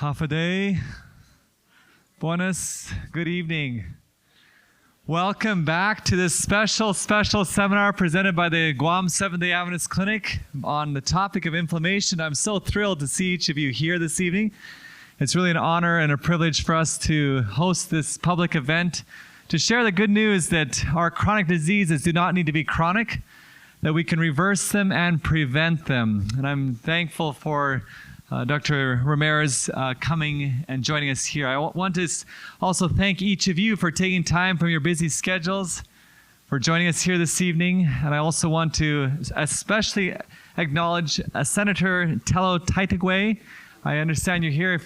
Half a day. Buenas. Good evening. Welcome back to this special seminar presented by the Guam Seventh-day Adventist Clinic on the topic of inflammation. I'm so thrilled to see each of you here this evening. It's really an honor and a privilege for us to host this public event to share the good news that our chronic diseases do not need to be chronic, that we can reverse them and prevent them. And I'm thankful for Dr. Ramirez coming and joining us here. I want to also thank each of you for taking time from your busy schedules for joining us here this evening. And I also want to especially acknowledge Senator Tello Taitigwe. I understand you're here.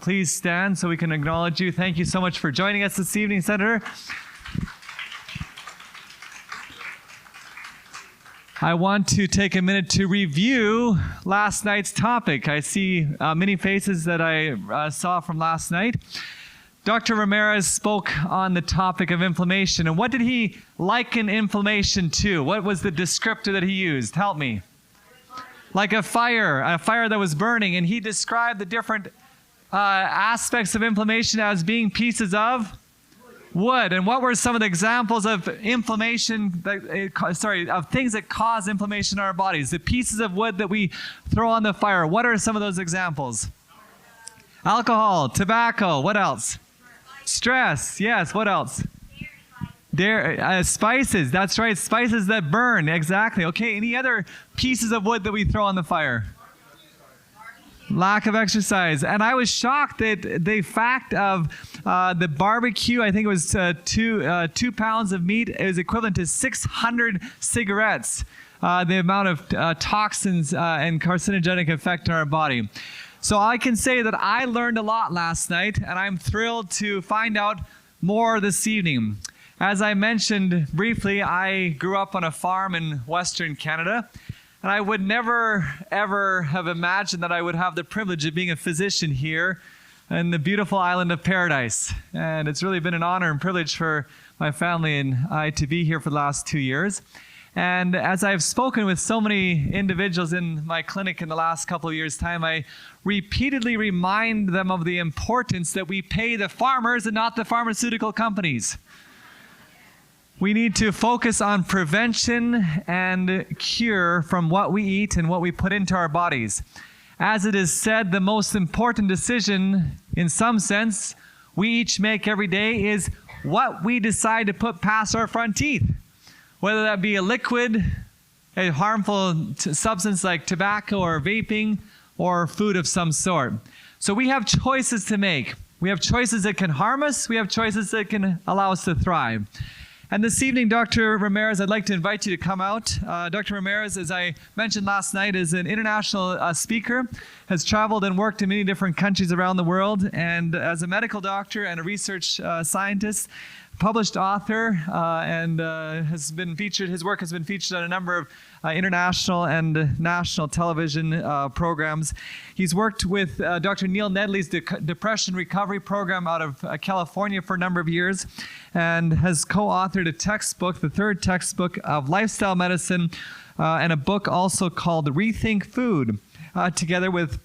Please stand so we can acknowledge you. Thank you so much for joining us this evening, Senator. I want to take a minute to review last night's topic. I see many faces that I saw from last night. Dr. Ramirez spoke on the topic of inflammation. And what did he liken inflammation to? What was the descriptor that he used? Help me. Like a fire that was burning. And he described the different aspects of inflammation as being pieces of wood. And what were some of the examples of inflammation, of things that cause inflammation in our bodies? The pieces of wood that we throw on the fire. What are some of those examples? Alcohol, tobacco, what else? Stress, yes, what else? Spices, that's right, spices that burn, exactly. Okay, any other pieces of wood that we throw on the fire? Lack of exercise. And I was shocked that the fact of the barbecue, I think it was 2 pounds of meat, is equivalent to 600 cigarettes, the amount of toxins and carcinogenic effect in our body. So I can say that I learned a lot last night, and I'm thrilled to find out more this evening. As I mentioned briefly, I grew up on a farm in Western Canada. And I would never, ever have imagined that I would have the privilege of being a physician here in the beautiful island of Paradise. And it's really been an honor and privilege for my family and I to be here for the last 2 years. And as I've spoken with so many individuals in my clinic in the last couple of years' time, I repeatedly remind them of the importance that we pay the farmers and not the pharmaceutical companies. We need to focus on prevention and cure from what we eat and what we put into our bodies. As it is said, the most important decision, in some sense, we each make every day is what we decide to put past our front teeth. Whether that be a liquid, a harmful substance like tobacco or vaping, or food of some sort. So we have choices to make. We have choices that can harm us. We have choices that can allow us to thrive. And this evening, Dr. Ramirez, I'd like to invite you to come out. Dr. Ramirez, as I mentioned last night, is an international speaker, has traveled and worked in many different countries around the world, and as a medical doctor and a research scientist, published author, and has been featured, his work has been featured on a number of international and national television programs. He's worked with Dr. Neil Nedley's Depression Recovery Program out of California for a number of years, and has co-authored a textbook, the third textbook of lifestyle medicine, and a book also called Rethink Food, together with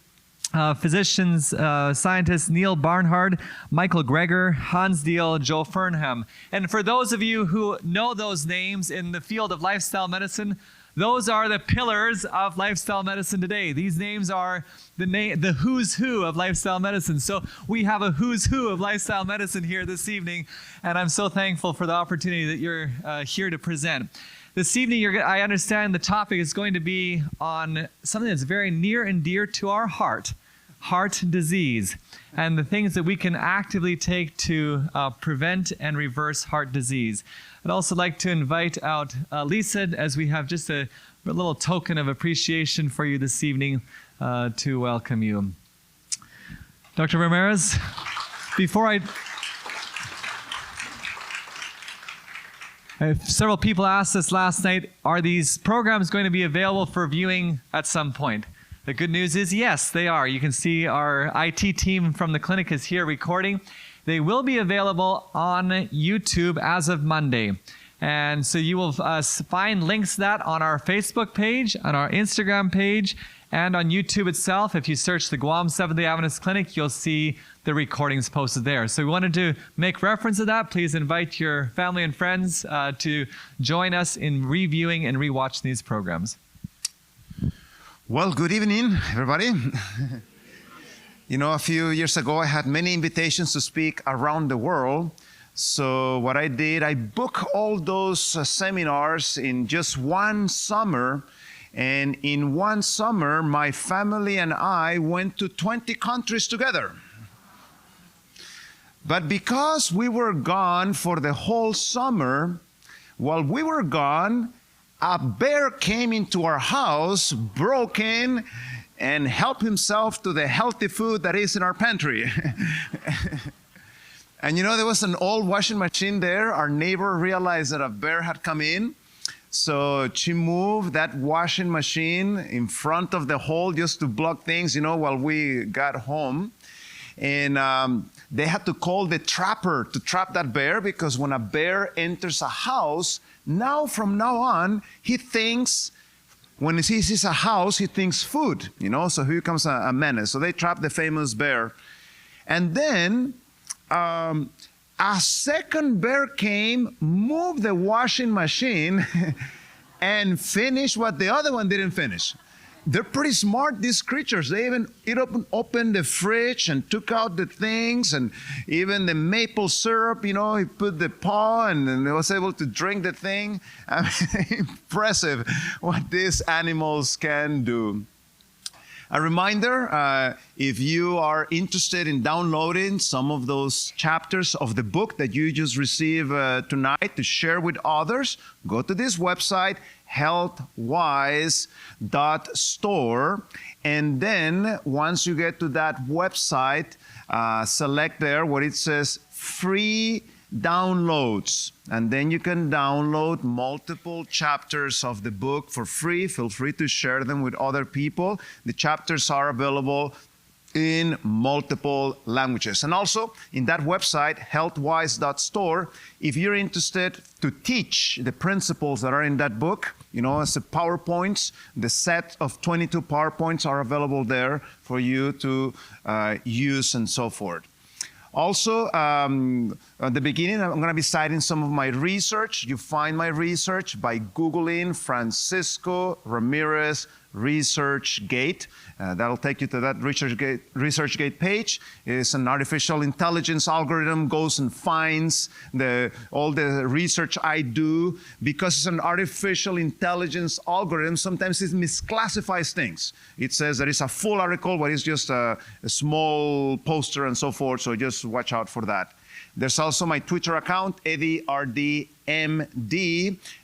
physicians, scientists Neil Barnhard, Michael Greger, Hans Deal, Joe Fernham. And for those of you who know those names in the field of lifestyle medicine, those are the pillars of lifestyle medicine today. These names are the who's who of lifestyle medicine. So we have a who's who of lifestyle medicine here this evening, and I'm so thankful for the opportunity that you're here to present. This evening, I understand the topic is going to be on something that's very near and dear to our heart disease, and the things that we can actively take to prevent and reverse heart disease. I'd also like to invite out Lisa, as we have just a little token of appreciation for you this evening, to welcome you. Dr. Ramirez, several people asked us last night, are these programs going to be available for viewing at some point? The good news is yes, they are. You can see our IT team from the clinic is here recording. They will be available on YouTube as of Monday. And so you will find links to that on our Facebook page, on our Instagram page, and on YouTube itself. If you search the Guam Seventh-day Adventist Clinic, you'll see the recordings posted there. So we wanted to make reference to that. Please invite your family and friends to join us in reviewing and rewatching these programs. Well, good evening, everybody. You know, a few years ago, I had many invitations to speak around the world. So what I did, I booked all those seminars in just one summer. And in one summer, my family and I went to 20 countries together. But because we were gone for the whole summer, while we were gone, a bear came into our house, broke in, and helped himself to the healthy food that is in our pantry. And you know, there was an old washing machine there. Our neighbor realized that a bear had come in. So she moved that washing machine in front of the hole just to block things, you know, while we got home. And they had to call the trapper to trap that bear, because when a bear enters a house, from now on, he thinks, when he sees a house, he thinks food, you know, so here comes a menace. So they trapped the famous bear. And then a second bear came, moved the washing machine, and finished what the other one didn't finish. They're pretty smart, these creatures. They even opened the fridge and took out the things, and even the maple syrup, you know, he put the paw and was able to drink the thing. I mean, impressive what these animals can do. A reminder, if you are interested in downloading some of those chapters of the book that you just received tonight to share with others, go to this website, healthwise.store. And then once you get to that website, select there where it says free downloads, and then you can download multiple chapters of the book for free. Feel free to share them with other people. The chapters are available in multiple languages. And also in that website, healthwise.store, if you're interested to teach the principles that are in that book, you know, as the PowerPoints, the set of 22 PowerPoints are available there for you to use and so forth. Also, at the beginning, I'm going to be citing some of my research. You find my research by Googling Francisco Ramirez ResearchGate. That'll take you to that ResearchGate page. It's an artificial intelligence algorithm, goes and finds all the research I do. Because it's an artificial intelligence algorithm, sometimes it misclassifies things. It says that it's a full article, but it's just a small poster and so forth, so just watch out for that. There's also my Twitter account, EddieRDMD,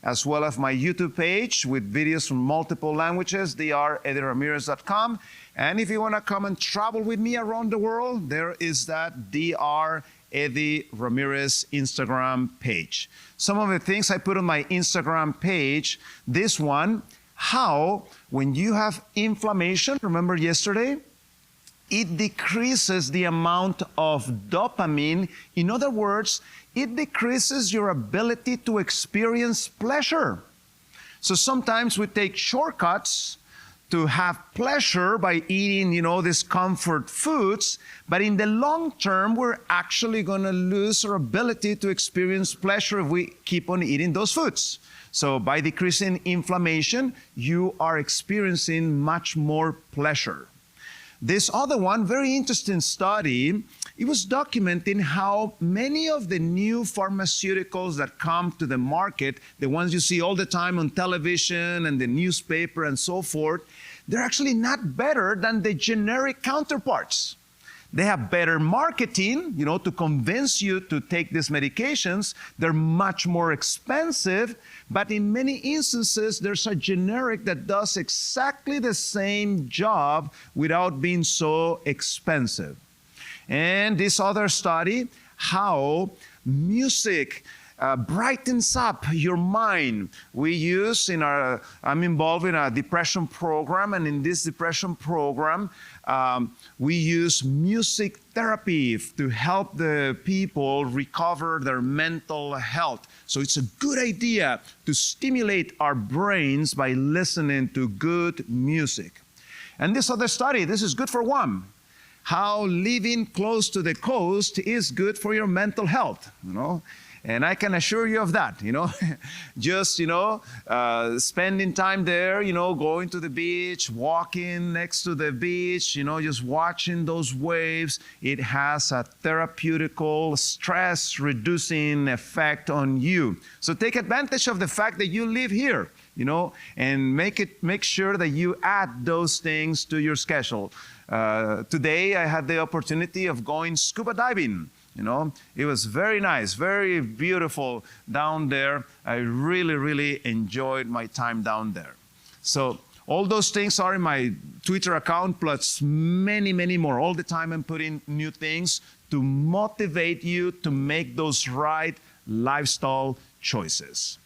as well as my YouTube page with videos from multiple languages, dreddieramirez.com. And if you want to come and travel with me around the world, there is that Dr. Eddie Ramirez Instagram page. Some of the things I put on my Instagram page, this one, how when you have inflammation, remember yesterday? It decreases the amount of dopamine. In other words, it decreases your ability to experience pleasure. So sometimes we take shortcuts to have pleasure by eating, you know, these comfort foods, but in the long term, we're actually going to lose our ability to experience pleasure if we keep on eating those foods. So by decreasing inflammation, you are experiencing much more pleasure. This other one, very interesting study, it was documenting how many of the new pharmaceuticals that come to the market, the ones you see all the time on television and the newspaper and so forth, they're actually not better than the generic counterparts. They have better marketing, you know, to convince you to take these medications. They're much more expensive, but in many instances, there's a generic that does exactly the same job without being so expensive. And this other study, how music brightens up your mind. I'm involved in a depression program, and in this depression program, we use music therapy to help the people recover their mental health. So it's a good idea to stimulate our brains by listening to good music. And this other study, this is good for Guam. How living close to the coast is good for your mental health, And I can assure you of that, Just, spending time there, going to the beach, walking next to the beach, just watching those waves. It has a therapeutical, stress-reducing effect on you. So take advantage of the fact that you live here, and make sure that you add those things to your schedule. Today, I had the opportunity of going scuba diving. It was very nice, very beautiful down there. I really, really enjoyed my time down there. So all those things are in my Twitter account, plus many, many more. All the time I'm putting new things to motivate you to make those right lifestyle choices.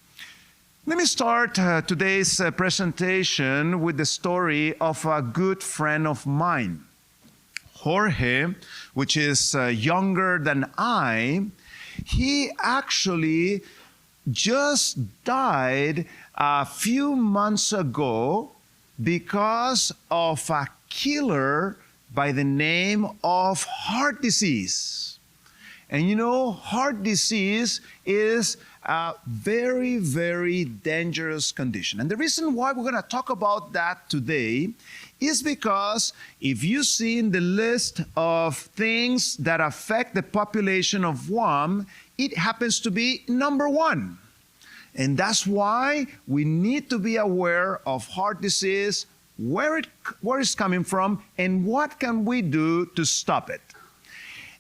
Let me start today's presentation with the story of a good friend of mine. Jorge, which is younger than I, he actually just died a few months ago because of a killer by the name of heart disease. And heart disease is a very, very dangerous condition. And the reason why we're going to talk about that today is because if you see in the list of things that affect the population of Guam, it happens to be number one. And that's why we need to be aware of heart disease, where it's coming from, and what can we do to stop it.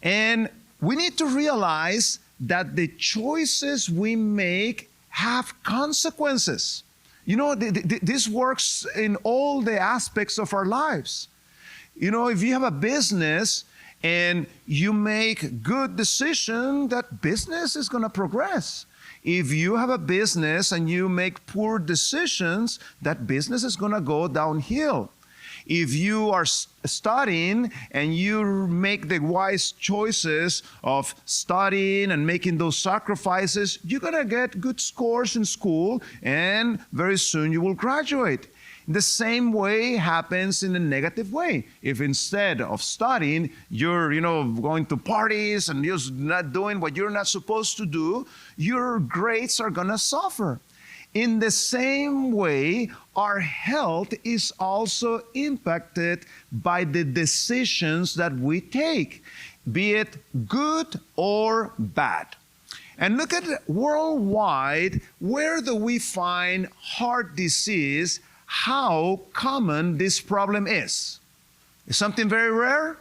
And we need to realize that the choices we make have consequences. This works in all the aspects of our lives. If you have a business and you make good decision, that business is going to progress. If you have a business and you make poor decisions, that business is going to go downhill. If you are studying and you make the wise choices of studying and making those sacrifices, you're going to get good scores in school and very soon you will graduate. The same way happens in a negative way. If instead of studying, you're, going to parties and you're not doing what you're not supposed to do, your grades are going to suffer. In the same way, our health is also impacted by the decisions that we take, be it good or bad. And look at worldwide, where do we find heart disease? How common this problem is? Is something very rare?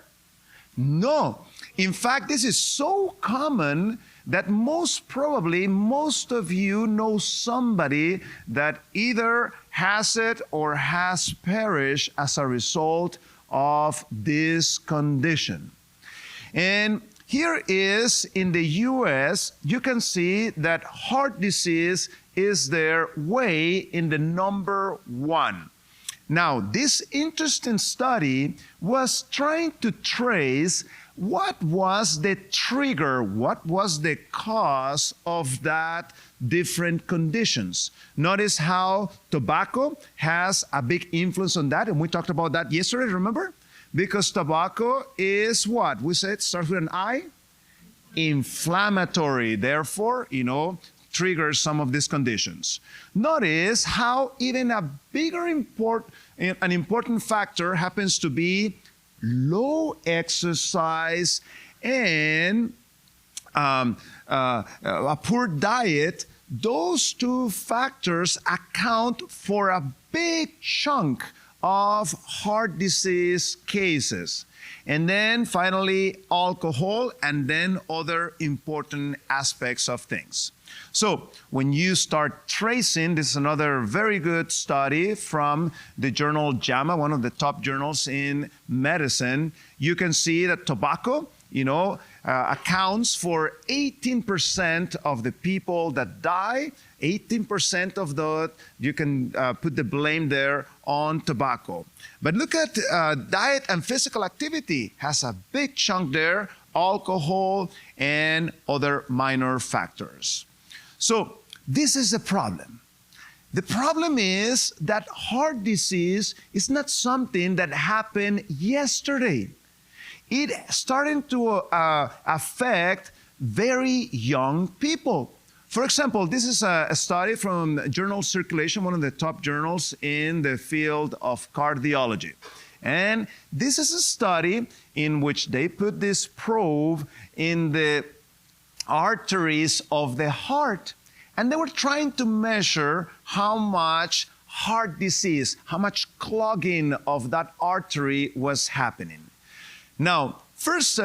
No. In fact, this is so common that most probably most of you know somebody that either has it or has perished as a result of this condition. And here is in the US, you can see that heart disease is there way in the number one. Now, this interesting study was trying to trace what was the trigger, what was the cause of that different conditions. Notice how tobacco has a big influence on that, and we talked about that yesterday, remember? Because tobacco is what? We said starts with an I? Inflammatory, therefore, triggers some of these conditions. Notice how even an important factor happens to be low exercise and a poor diet. Those two factors account for a big chunk of heart disease cases. And then finally, alcohol, and then other important aspects of things. So when you start tracing, this is another very good study from the journal JAMA, one of the top journals in medicine. You can see that tobacco, accounts for 18% of the people that die. 18% of that, you can put the blame there on tobacco. But look at diet and physical activity, has a big chunk there, alcohol and other minor factors. So this is the problem. The problem is that heart disease is not something that happened yesterday. It started to affect very young people. For example, this is a study from Journal Circulation, one of the top journals in the field of cardiology. And this is a study in which they put this probe in the arteries of the heart. And they were trying to measure how much heart disease, how much clogging of that artery was happening. Now, first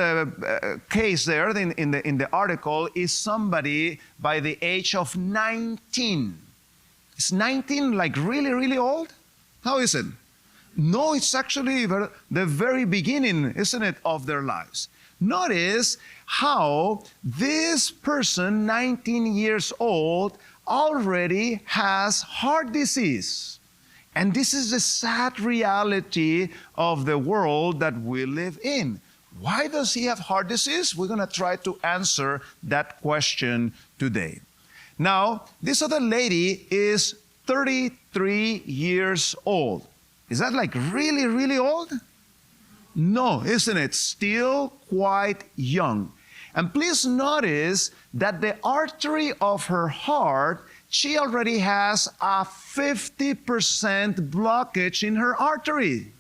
case there in the article is somebody by the age of 19. Is 19 like really, really old? How is it? No, it's actually the very beginning, isn't it, of their lives. Notice how this person, 19 years old, already has heart disease. And this is the sad reality of the world that we live in. Why does he have heart disease? We're going to try to answer that question today. Now, this other lady is 33 years old. Is that like really, really old? No, isn't it? Still quite young. And please notice that the artery of her heart, she already has a 50% blockage in her artery.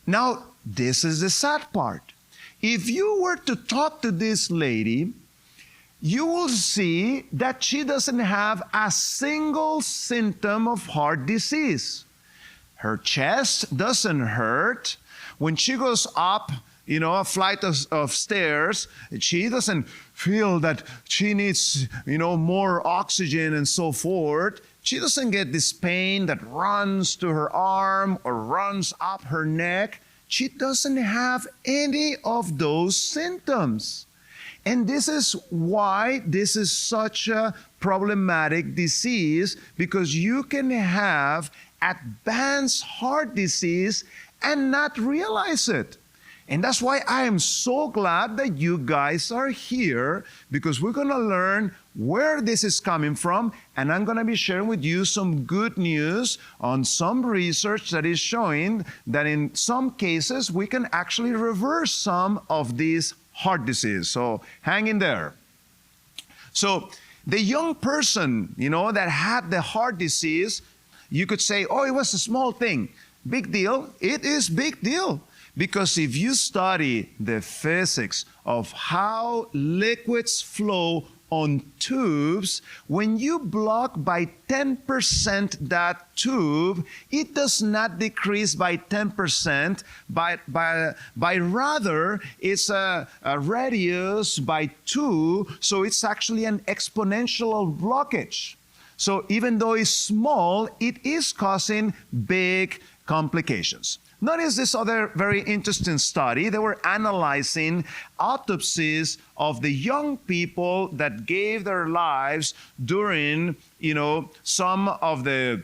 Now, this is the sad part. If you were to talk to this lady, you will see that she doesn't have a single symptom of heart disease. Her chest doesn't hurt. When she goes up, a flight of stairs, she doesn't feel that she needs, more oxygen and so forth. She doesn't get this pain that runs to her arm or runs up her neck. She doesn't have any of those symptoms. And this is why this is such a problematic disease, because you can have advanced heart disease and not realize it. And that's why I am so glad that you guys are here, because we're going to learn where this is coming from, and I'm going to be sharing with you some good news on some research that is showing that in some cases we can actually reverse some of these heart disease. So hang in there. So the young person, that had the heart disease, you could say, oh, it was a small thing. Big deal. It is big deal. Because if you study the physics of how liquids flow on tubes, when you block by 10% that tube, it does not decrease by 10%, by rather it's a radius by 2, so it's actually an exponential blockage. So even though it's small, it is causing big complications. Notice this other very interesting study. They were analyzing autopsies of the young people that gave their lives during, some of the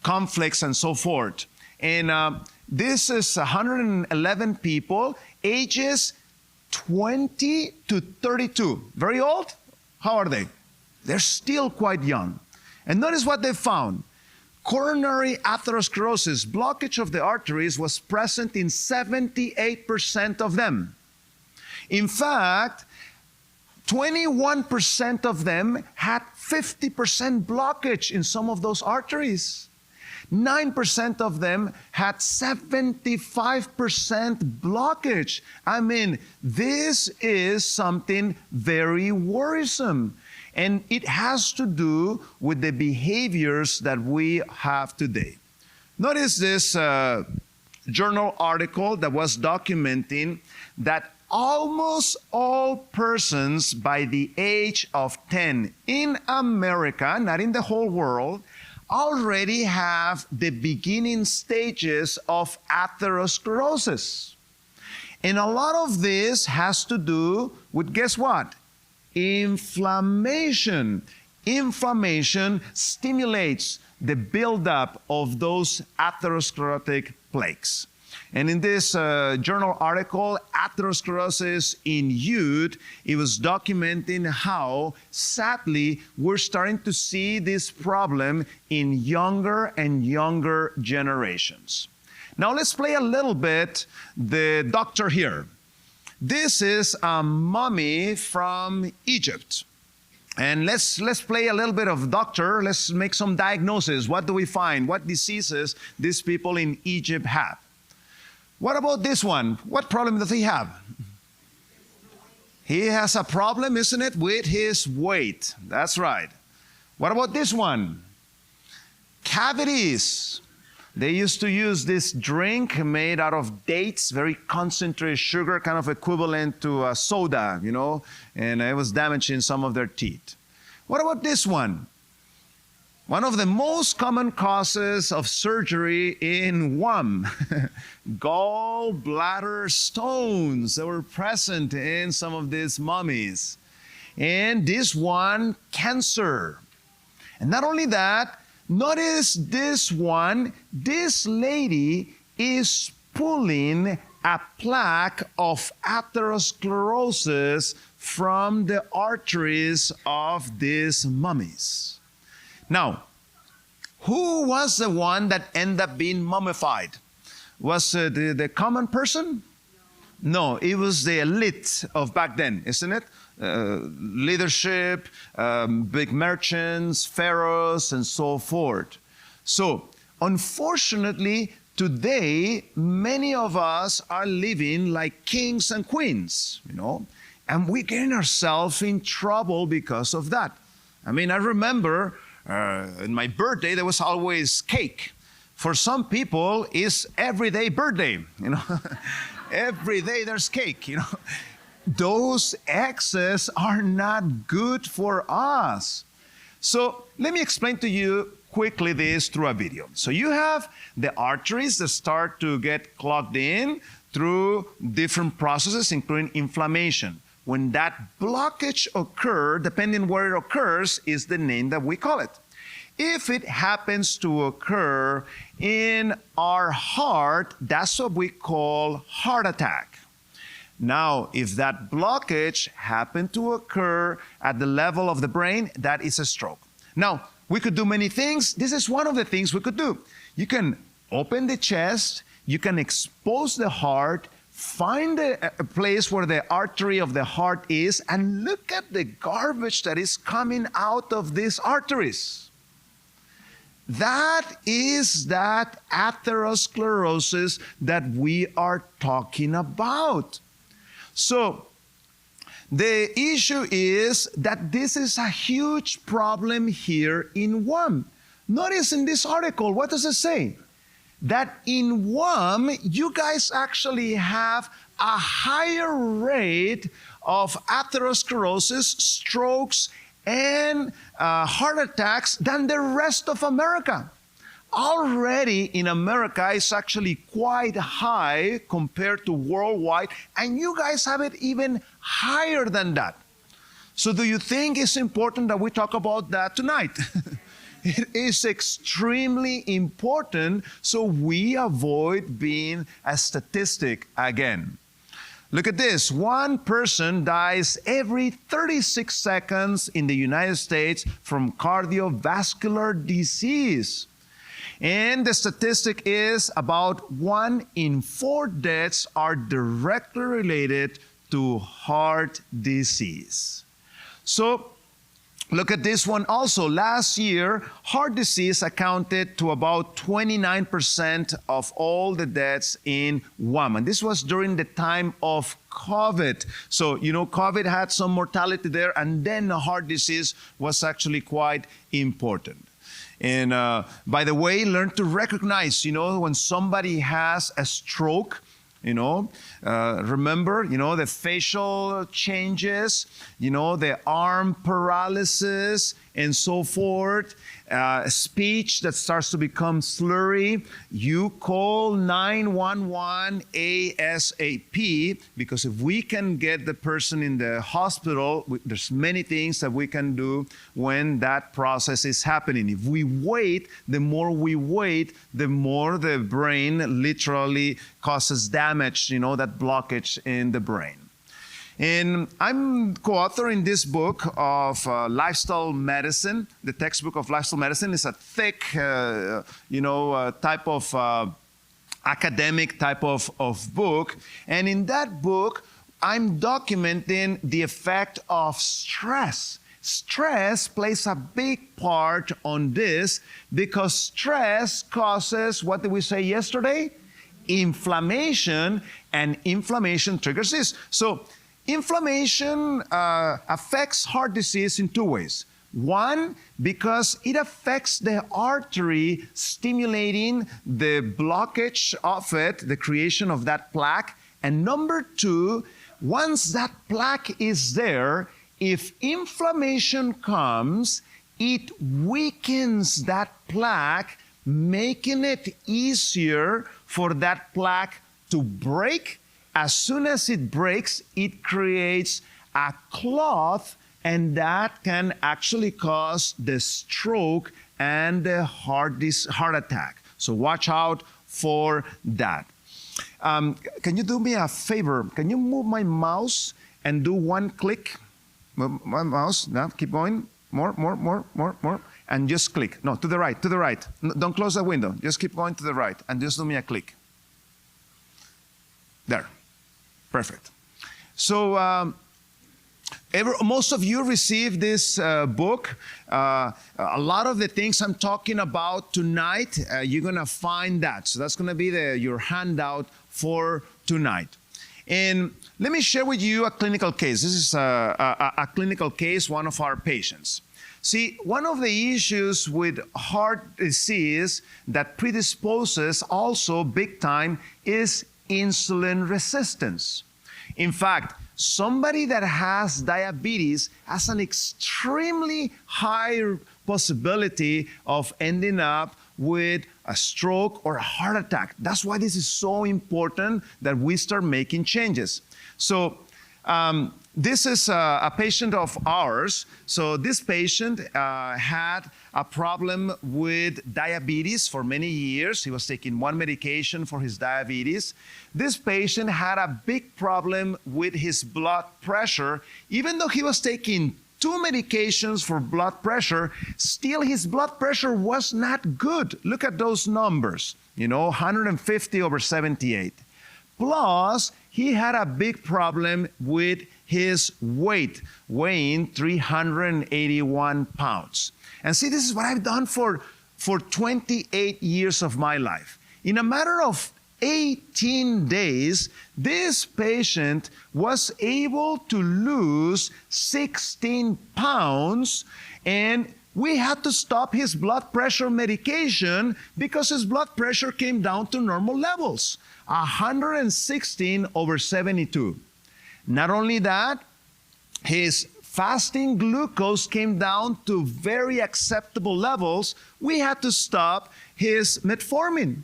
conflicts and so forth. And this is 111 people, ages 20 to 32. Very old? How are they? They're still quite young. And notice what they found. Coronary atherosclerosis, blockage of the arteries, was present in 78% of them. In fact, 21% of them had 50% blockage in some of those arteries. 9% of them had 75% blockage. I mean, this is something very worrisome. And it has to do with the behaviors that we have today. Notice this journal article that was documenting that almost all persons by the age of 10 in America, not in the whole world, already have the beginning stages of atherosclerosis. And a lot of this has to do with, guess what? Inflammation. Inflammation stimulates the buildup of those atherosclerotic plaques. And in this journal article, Atherosclerosis in Youth, it was documenting how, sadly, we're starting to see this problem in younger and younger generations. Now let's play a little bit the doctor here. This is a mummy from Egypt. And let's play a little bit of doctor. Let's make some diagnosis. What do we find? What diseases these people in Egypt have? What about this one? What problem does he have? He has a problem, isn't it, with his weight. That's right. What about this one? Cavities. They used to use this drink made out of dates, very concentrated sugar, kind of equivalent to a soda, you know, and it was damaging some of their teeth. What about this one? One of the most common causes of surgery in Guam, gallbladder stones that were present in some of these mummies. And this one, cancer. And not only that, notice this one, this lady is pulling a plaque of atherosclerosis from the arteries of these mummies. Now, who was the one that ended up being mummified? Was it the common person? No, it was the elite of back then, isn't it? Leadership, big merchants, pharaohs, and so forth. So, unfortunately, today, many of us are living like kings and queens, you know, and we're getting ourselves in trouble because of that. I mean, I remember in my birthday, there was always cake. For some people, it's everyday birthday, you know. Every day there's cake, you know. Those excess are not good for us. So let me explain to you quickly this through a video. So you have the arteries that start to get clogged in through different processes, including inflammation. When that blockage occurs, depending where it occurs, is the name that we call it. If it happens to occur in our heart, that's what we call heart attack. Now, if that blockage happened to occur at the level of the brain, that is a stroke. Now, we could do many things. This is one of the things we could do. You can open the chest, you can expose the heart, find a place where the artery of the heart is, and look at the garbage that is coming out of these arteries. That is that atherosclerosis that we are talking about. So, the issue is that this is a huge problem here in Guam. Notice in this article, what does it say? That in Guam, you guys actually have a higher rate of atherosclerosis, strokes, and heart attacks than the rest of America. Already in America, it's actually quite high compared to worldwide, and you guys have it even higher than that. So do you think it's important that we talk about that tonight? It is extremely important so we avoid being a statistic again. Look at this. One person dies every 36 seconds in the United States from cardiovascular disease. And the statistic is about 1 in 4 deaths are directly related to heart disease. So, look at this one also. Last year, heart disease accounted to about 29% of all the deaths in Guam. And this was during the time of COVID. So, you know, COVID had some mortality there, and then heart disease was actually quite important. And by the way, learn to recognize, you know, when somebody has a stroke, you know, remember, you know, the facial changes, you know, the arm paralysis, and so forth, speech that starts to become slurry, you call 911 ASAP, because if we can get the person in the hospital, there's many things that we can do when that process is happening. If we wait, the more we wait, the more the brain literally causes damage, that blockage in the brain. And I'm co-authoring this book of lifestyle medicine. The textbook of lifestyle medicine is a thick, type of academic type of book. And in that book, I'm documenting the effect of stress. Stress plays a big part on this because stress causes, what did we say yesterday? Inflammation, and inflammation triggers this. So inflammation affects heart disease in two ways. One, because it affects the artery, stimulating the blockage of it, the creation of that plaque. And number two, once that plaque is there, if inflammation comes, it weakens that plaque, making it easier for that plaque to break. As soon as it breaks, it creates a clot, and that can actually cause the stroke and the heart attack. So watch out for that. Can you do me a favor? Can you move my mouse and do one click? Move my mouse. Now keep going. More. And just click. No, to the right, to the right. No, don't close the window. Just keep going to the right and just do me a click. There. Perfect. So most of you received this book. A lot of the things I'm talking about tonight, you're going to find that. So that's going to be your handout for tonight. And let me share with you a clinical case. This is a clinical case, one of our patients. See, one of the issues with heart disease that predisposes also big time is insulin resistance. In fact, somebody that has diabetes has an extremely high possibility of ending up with a stroke or a heart attack. That's why this is so important that we start making changes. So this is a patient of ours. So this patient had a problem with diabetes for many years. He was taking one medication for his diabetes. This patient had a big problem with his blood pressure. Even though he was taking 2 medications for blood pressure, still his blood pressure was not good. Look at those numbers, 150/78. Plus, he had a big problem with his weight, weighing 381 pounds. And see, this is what I've done for 28 years of my life. In a matter of 18 days, this patient was able to lose 16 pounds, and we had to stop his blood pressure medication because his blood pressure came down to normal levels, 116/72. Not only that, his fasting glucose came down to very acceptable levels. We had to stop his metformin.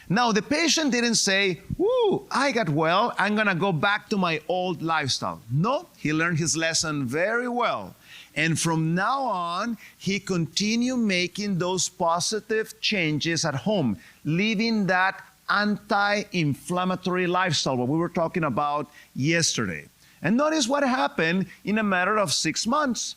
Now, the patient didn't say, "Woo, I got well, I'm going to go back to my old lifestyle." No, he learned his lesson very well. And from now on, he continued making those positive changes at home, living that anti-inflammatory lifestyle, what we were talking about yesterday. And notice what happened in a matter of 6 months.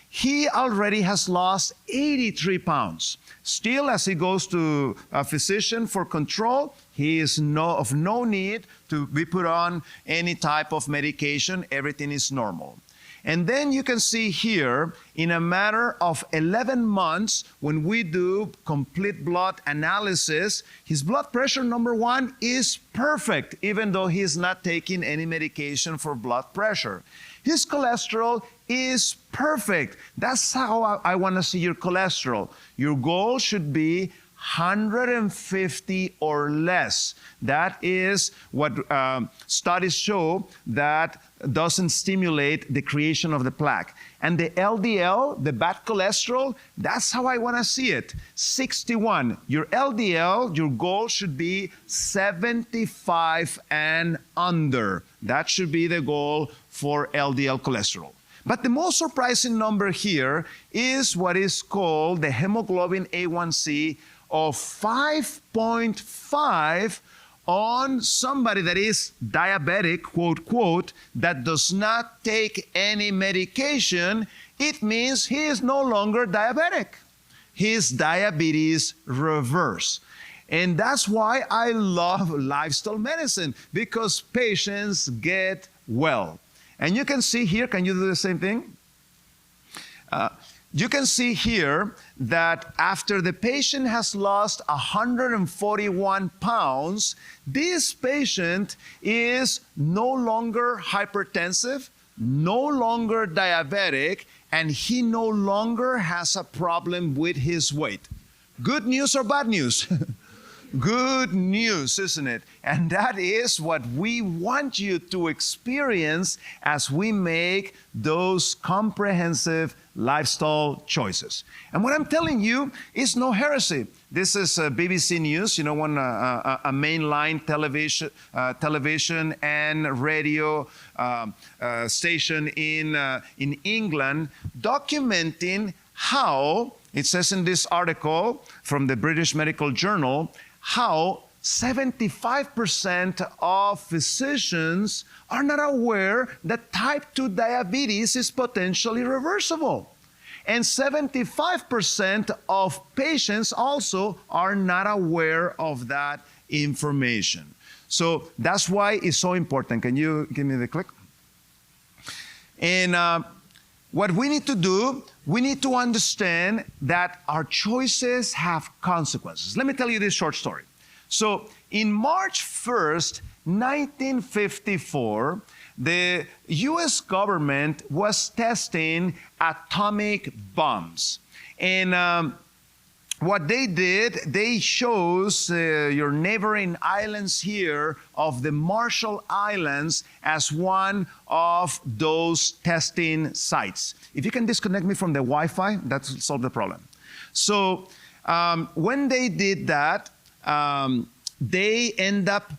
He already has lost 83 pounds. Still, as he goes to a physician for control, he is of no need to be put on any type of medication. Everything is normal. And then you can see here, in a matter of 11 months, when we do complete blood analysis, his blood pressure, number one, is perfect, even though he's not taking any medication for blood pressure. His cholesterol is perfect. That's how I want to see your cholesterol. Your goal should be 150 or less. That is what studies show that doesn't stimulate the creation of the plaque. And the LDL, the bad cholesterol, that's how I want to see it. 61. Your LDL, your goal should be 75 and under. That should be the goal for LDL cholesterol. But the most surprising number here is what is called the hemoglobin A1C of 5.5 on somebody that is diabetic, quote, quote, that does not take any medication. It means he is no longer diabetic. His diabetes reversed. And that's why I love lifestyle medicine, because patients get well. And you can see here, can you do the same thing? You can see here that after the patient has lost 141 pounds, this patient is no longer hypertensive, no longer diabetic, and he no longer has a problem with his weight. Good news or bad news? Good news, isn't it? And that is what we want you to experience as we make those comprehensive lifestyle choices. And what I'm telling you is no heresy. This is BBC News, you know, one a mainline television and radio station in England, documenting how, it says in this article from the British Medical Journal, how 75% of physicians are not aware that type 2 diabetes is potentially reversible. And 75% of patients also are not aware of that information. So that's why it's so important. Can you give me the click? And what we need to do, we need to understand that our choices have consequences. Let me tell you this short story. So in March 1st, 1954, the US government was testing atomic bombs. And what they did, they chose your neighboring islands here of the Marshall Islands as one of those testing sites. If you can disconnect me from the Wi-Fi, that will solve the problem. So when they did that, they end up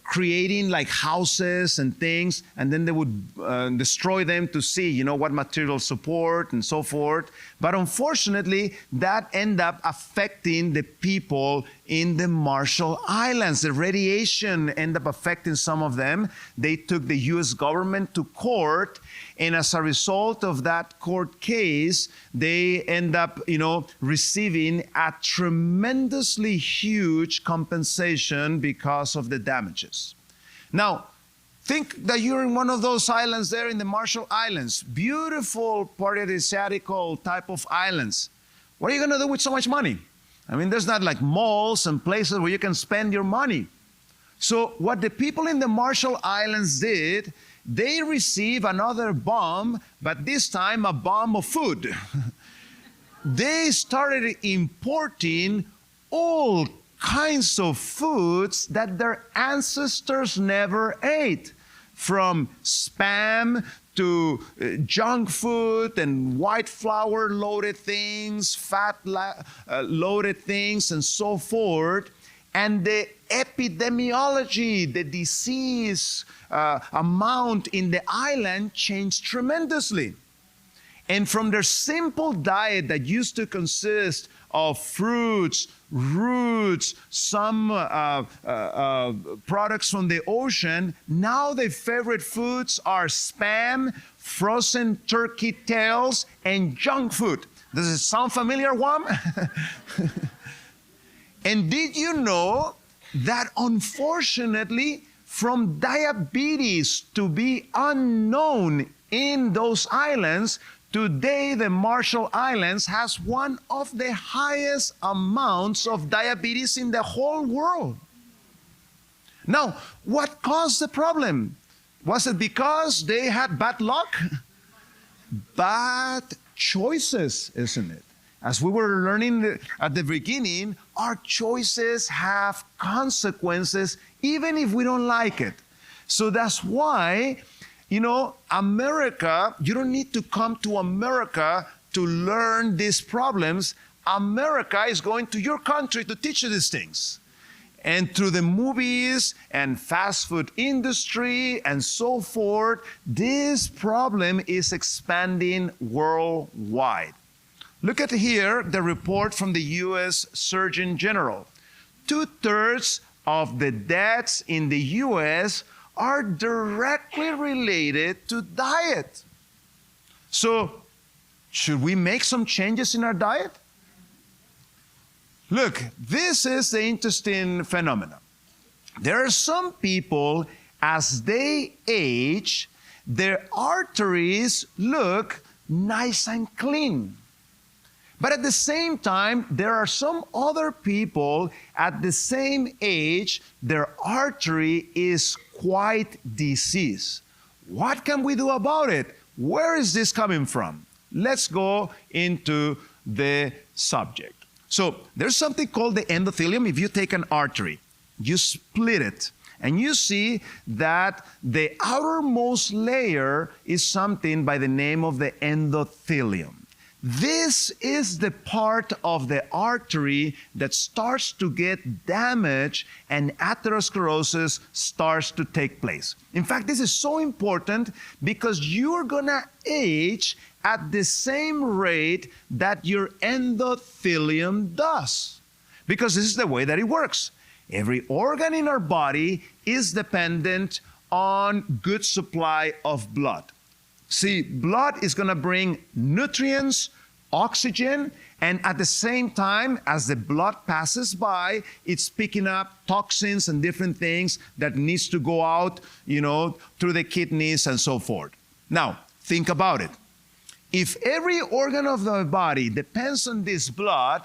creating like houses and things, and then they would destroy them to see, you know, what material support and so forth. But unfortunately, that ended up affecting the people in the Marshall Islands. The radiation ended up affecting some of them. They took the US government to court, and as a result of that court case, they end up, you know, receiving a tremendously huge compensation because of the damages. Now, think that you're in one of those islands there in the Marshall Islands, beautiful paradisiacal type of islands. What are you going to do with so much money? I mean, there's not like malls and places where you can spend your money. So what the people in the Marshall Islands did, they received another bomb, but this time a bomb of food. They started importing all kinds of foods that their ancestors never ate, from spam to junk food and white flour loaded things, fat loaded things, and so forth. And the epidemiology, the disease amount in the island changed tremendously. And from their simple diet that used to consist of fruits, roots, some products from the ocean, now their favorite foods are spam, frozen turkey tails, and junk food. Does it sound familiar, Guam? And did you know that unfortunately, from diabetes to be unknown in those islands, today the Marshall Islands has one of the highest amounts of diabetes in the whole world? Now, what caused the problem? Was it because they had bad luck? Bad choices, isn't it? As we were learning at the beginning, our choices have consequences even if we don't like it. So that's why, America, you don't need to come to America to learn these problems. America is going to your country to teach you these things. And through the movies and fast food industry and so forth, this problem is expanding worldwide. Look at here the report from the U.S. Surgeon General. 2/3 of the deaths in the U.S. are directly related to diet. So, should we make some changes in our diet? Look, this is the interesting phenomenon. There are some people, as they age, their arteries look nice and clean. But at the same time, there are some other people at the same age, their artery is quite diseased. What can we do about it? Where is this coming from? Let's go into the subject. So there's something called the endothelium. If you take an artery, you split it, and you see that the outermost layer is something by the name of the endothelium. This is the part of the artery that starts to get damaged and atherosclerosis starts to take place. In fact, this is so important because you're gonna age at the same rate that your endothelium does. Because this is the way that it works. Every organ in our body is dependent on good supply of blood. See, blood is going to bring nutrients, oxygen, and at the same time, as the blood passes by, it's picking up toxins and different things that needs to go out, through the kidneys and so forth. Now, think about it. If every organ of the body depends on this blood,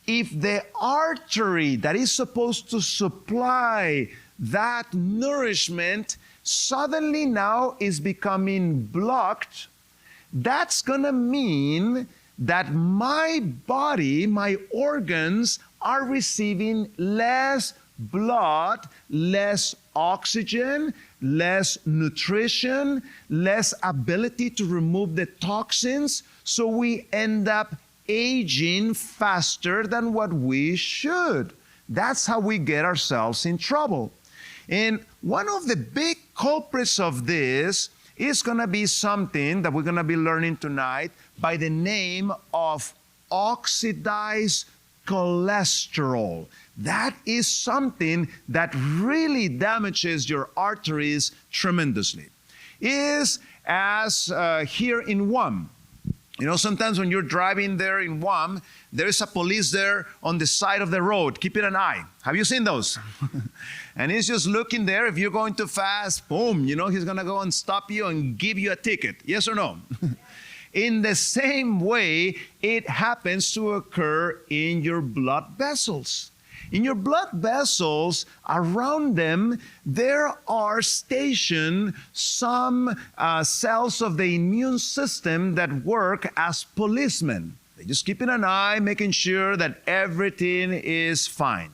if the artery that is supposed to supply that nourishment suddenly now is becoming blocked, that's going to mean that my body, my organs are receiving less blood, less oxygen, less nutrition, less ability to remove the toxins, so we end up aging faster than what we should. That's how we get ourselves in trouble. And one of the big culprits of this is going to be something that we're going to be learning tonight by the name of oxidized cholesterol. That is something that really damages your arteries tremendously. Is as here in Guam. Sometimes when you're driving there in Guam, there is a police there on the side of the road, keeping an eye. Have you seen those? And he's just looking there. If you're going too fast, boom, he's going to go and stop you and give you a ticket. Yes or no? In the same way, it happens to occur in your blood vessels. In your blood vessels, around them, there are stationed some cells of the immune system that work as policemen. They're just keeping an eye, making sure that everything is fine.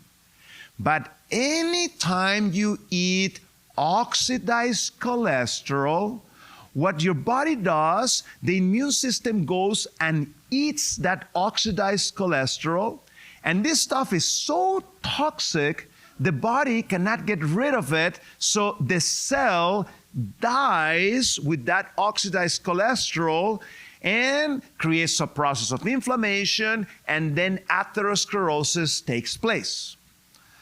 But anytime you eat oxidized cholesterol, what your body does, the immune system goes and eats that oxidized cholesterol. And this stuff is so toxic, the body cannot get rid of it, so the cell dies with that oxidized cholesterol and creates a process of inflammation, and then atherosclerosis takes place.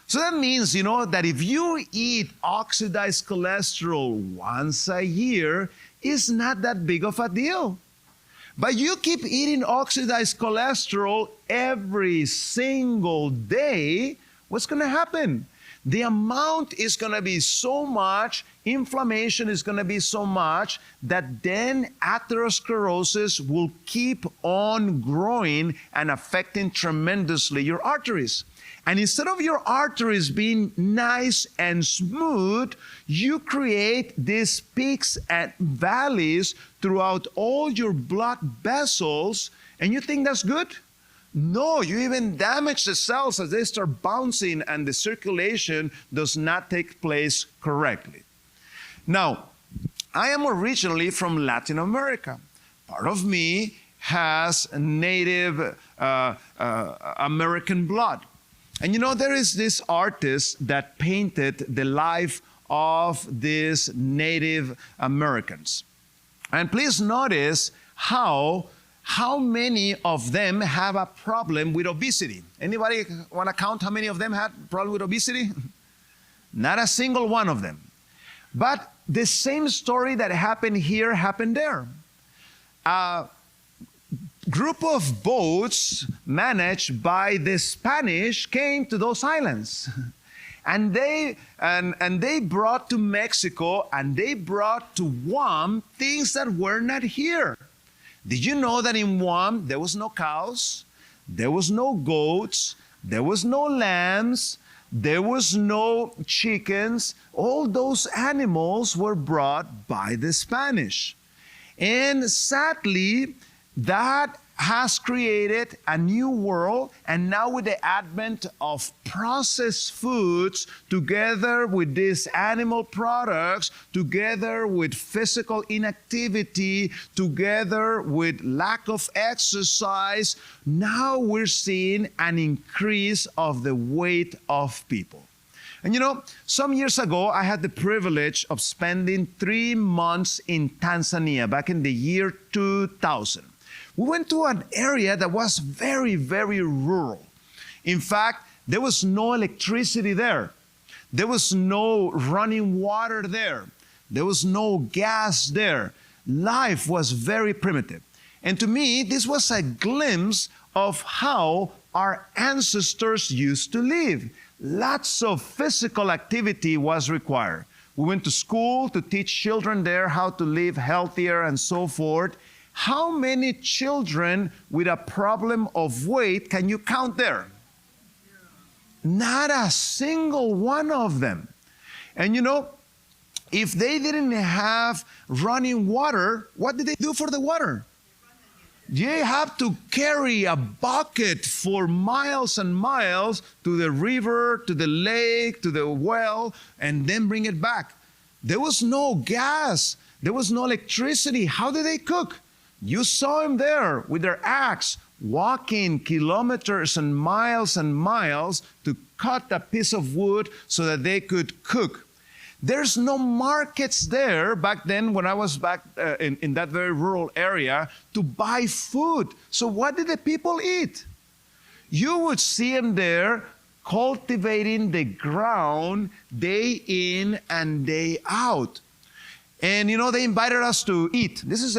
So that means, that if you eat oxidized cholesterol once a year, it's not that big of a deal. But you keep eating oxidized cholesterol every single day, what's going to happen? The amount is going to be so much, inflammation is going to be so much, that then atherosclerosis will keep on growing and affecting tremendously your arteries. And instead of your arteries being nice and smooth, you create these peaks and valleys throughout all your blood vessels, and you think that's good? No, you even damage the cells as they start bouncing and the circulation does not take place correctly. Now, I am originally from Latin America. Part of me has Native American blood. And you know, there is this artist that painted the life of these Native Americans. And please notice how many of them have a problem with obesity. Anybody want to count how many of them had a problem with obesity? Not a single one of them. But the same story that happened here happened there. A group of boats managed by the Spanish came to those islands. And they brought to Mexico and they brought to Guam things that were not here. Did you know that in Guam there was no cows, there was no goats, there was no lambs, there was no chickens? All those animals were brought by the Spanish. And sadly, that has created a new world, and now with the advent of processed foods, together with these animal products, together with physical inactivity, together with lack of exercise, now we're seeing an increase of the weight of people. And you know, some years ago, I had the privilege of spending 3 months in Tanzania back in the year 2000. We went to an area that was very, very rural. In fact, there was no electricity there. There was no running water there. There was no gas there. Life was very primitive. And to me, this was a glimpse of how our ancestors used to live. Lots of physical activity was required. We went to school to teach children there how to live healthier and so forth. How many children with a problem of weight can you count there? Not a single one of them. And you know, if they didn't have running water, what did they do for the water? They have to carry a bucket for miles and miles to the river, to the lake, to the well, and then bring it back. There was no gas. There was no electricity. How did they cook? You saw them there with their axe, walking kilometers and miles to cut a piece of wood so that they could cook. There's no markets there back then when I was back in that very rural area to buy food. So what did the people eat? You would see them there cultivating the ground day in and day out. And you know, they invited us to eat. This is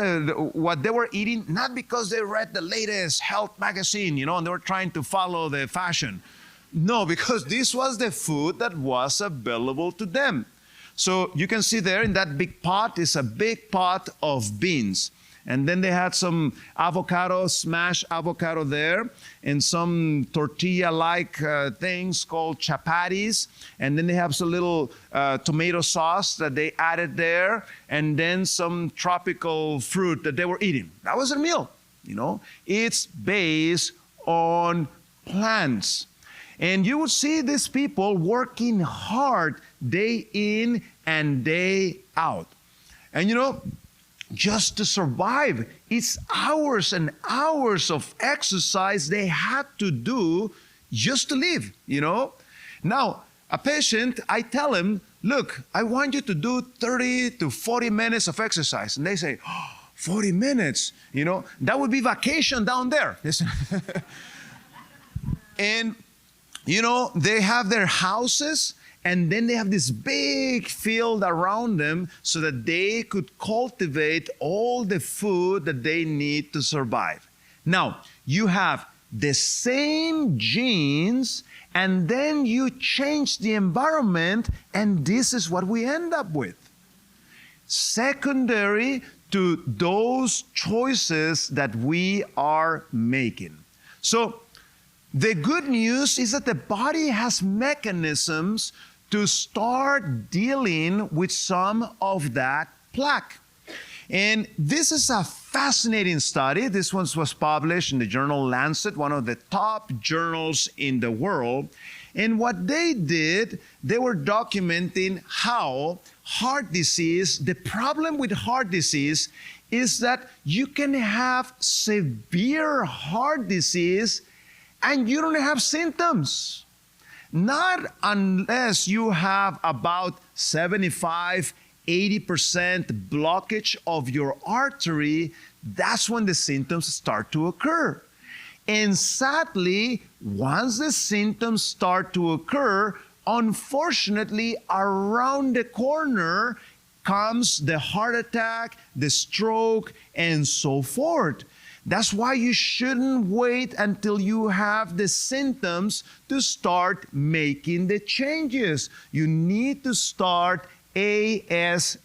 what they were eating, not because they read the latest health magazine, you know, and they were trying to follow the fashion. No, because this was the food that was available to them. So you can see there in that big pot is a big pot of beans. And then they had some avocado, smashed avocado there, and some tortilla-like things called chapatis. And then they have some little tomato sauce that they added there, and then some tropical fruit that they were eating. That was their meal, you know. It's based on plants. And you would see these people working hard day in and day out. And you know, just to survive, it's hours and hours of exercise they had to do just to live, you know. Now, a patient, I tell him, look, I want you to do 30 to 40 minutes of exercise. And they say, oh, 40 minutes, you know, that would be vacation down there. And, you know, they have their houses, and then they have this big field around them so that they could cultivate all the food that they need to survive. Now, you have the same genes, and then you change the environment, and this is what we end up with. Secondary to those choices that we are making. So, the good news is that the body has mechanisms to start dealing with some of that plaque. And this is a fascinating study. This one was published in the journal Lancet, one of the top journals in the world. And what they did, they were documenting how heart disease, the problem with heart disease is that you can have severe heart disease and you don't have symptoms. Not unless you have about 75, 80% blockage of your artery, that's when the symptoms start to occur. And sadly, once the symptoms start to occur, unfortunately, around the corner comes the heart attack, the stroke, and so forth. That's why you shouldn't wait until you have the symptoms to start making the changes. You need to start ASAP.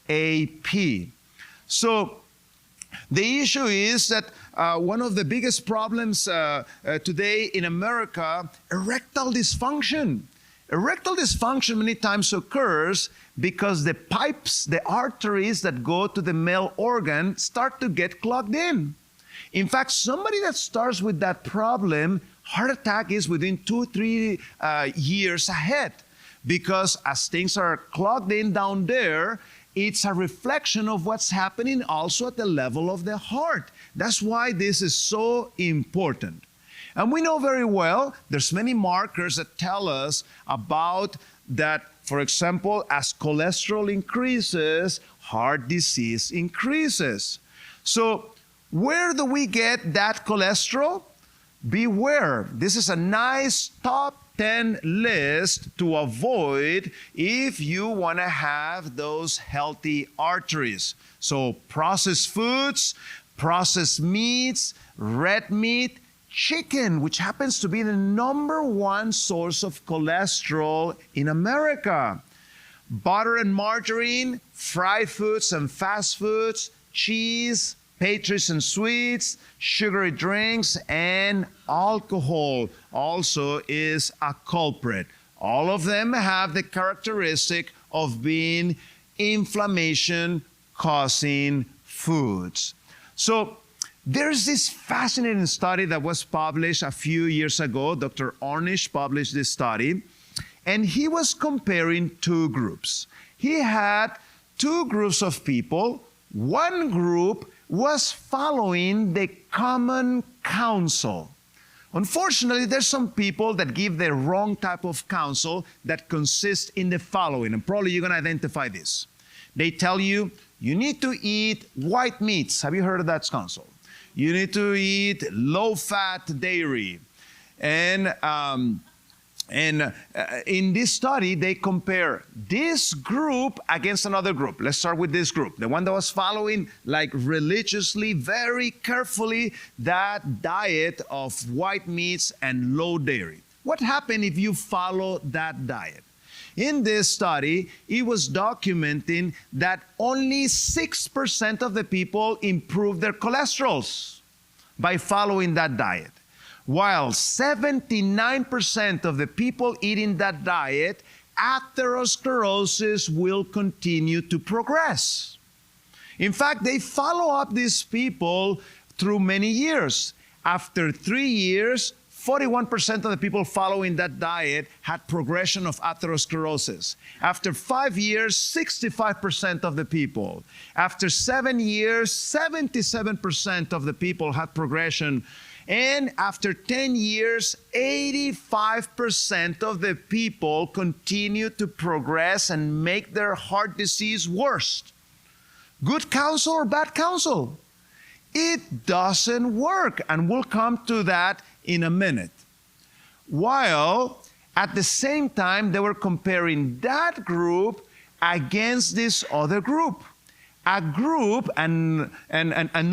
So the issue is that one of the biggest problems today in America, erectile dysfunction. Erectile dysfunction many times occurs because the pipes, the arteries that go to the male organ start to get clogged in. In fact, somebody that starts with that problem, heart attack is within 2-3 years ahead. Because as things are clogged in down there, it's a reflection of what's happening also at the level of the heart. That's why this is so important. And we know very well, there's many markers that tell us about that, for example, as cholesterol increases, heart disease increases. So where do we get that cholesterol? Beware. This is a nice top 10 list to avoid if you want to have those healthy arteries. So processed foods, processed meats, red meat, chicken, which happens to be the #1 source of cholesterol in America. Butter and margarine, fried foods and fast foods, cheese, pastries and sweets, sugary drinks, and alcohol also is a culprit. All of them have the characteristic of being inflammation-causing foods. So there's this fascinating study that was published a few years ago. Dr. Ornish published this study, and he was comparing two groups. He had two groups of people. One group was following the common counsel. Unfortunately, there's some people that give the wrong type of counsel that consists in the following, and probably you're going to identify this. They tell you, you need to eat white meats. Have you heard of that counsel? You need to eat low-fat dairy. And in this study, they compare this group against another group. Let's start with this group, the one that was following like religiously, very carefully, that diet of white meats and low dairy. What happened if you follow that diet? In this study, it was documenting that only 6% of the people improved their cholesterols by following that diet, while 79% of the people eating that diet, atherosclerosis will continue to progress. In fact, they follow up these people through many years. After 3 years, 41% of the people following that diet had progression of atherosclerosis. After 5 years, 65% of the people. After 7 years, 77% of the people had progression. And after 10 years, 85% of the people continue to progress and make their heart disease worse. Good counsel or bad counsel? It doesn't work, and we'll come to that in a minute. While at the same time, they were comparing that group against this other group. A group, and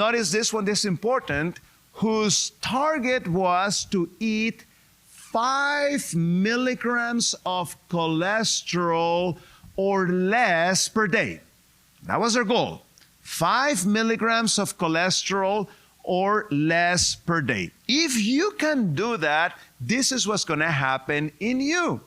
notice this one, this is important, whose target was to eat 5 milligrams of cholesterol or less per day. That was their goal. 5 milligrams of cholesterol or less per day. If you can do that, this is what's going to happen in you.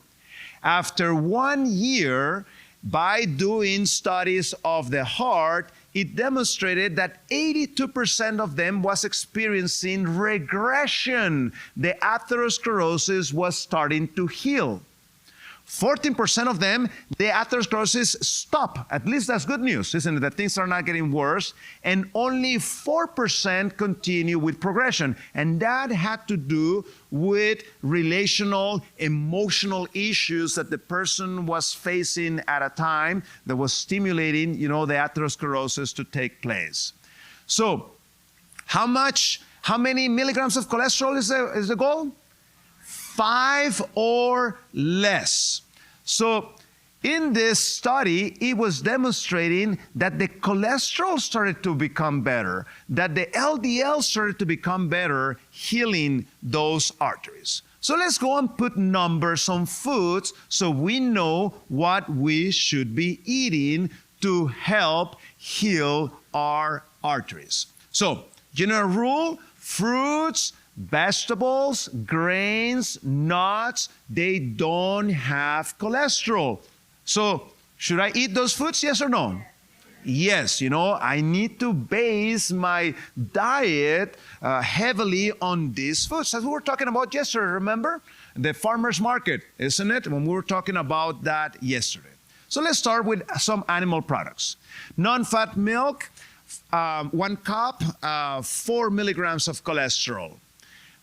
After 1 year, by doing studies of the heart, it demonstrated that 82% of them was experiencing regression. The atherosclerosis was starting to heal. 14% of them, the atherosclerosis stopped. At least that's good news, isn't it? That things are not getting worse. And only 4% continue with progression. And that had to do with relational, emotional issues that the person was facing at a time that was stimulating, the atherosclerosis to take place. So, how many milligrams of cholesterol is the goal? 5 or less. So in this study, it was demonstrating that the cholesterol started to become better, that the LDL started to become better, healing those arteries. So let's go and put numbers on foods so we know what we should be eating to help heal our arteries. So, general rule, fruits, vegetables, grains, nuts, they don't have cholesterol. So, should I eat those foods, yes or no? Yes, I need to base my diet heavily on these foods. As we were talking about yesterday, remember? The farmer's market, isn't it? When we were talking about that yesterday. So let's start with some animal products. Non-fat milk, 1 cup, 4 milligrams of cholesterol.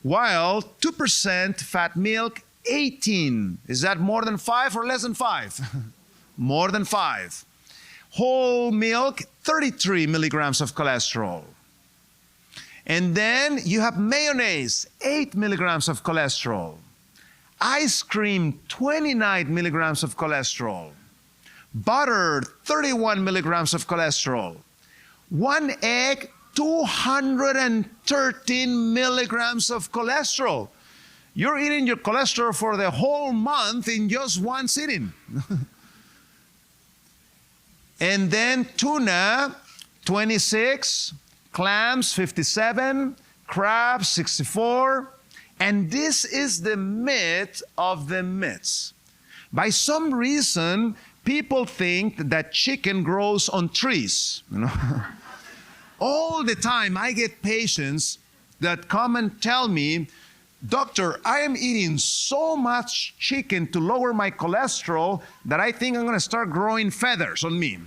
While 2% fat milk, 18. Is that more than 5 or less than 5? More than 5. Whole milk, 33 milligrams of cholesterol. And then you have mayonnaise, 8 milligrams of cholesterol. Ice cream, 29 milligrams of cholesterol. Butter, 31 milligrams of cholesterol. 1 egg, 213 milligrams of cholesterol. You're eating your cholesterol for the whole month in just one sitting. And then tuna, 26, clams, 57, crabs, 64. And this is the myth of the myths. By some reason, people think that chicken grows on trees. All the time I get patients that come and tell me, "Doctor, I am eating so much chicken to lower my cholesterol that I think I'm going to start growing feathers on me."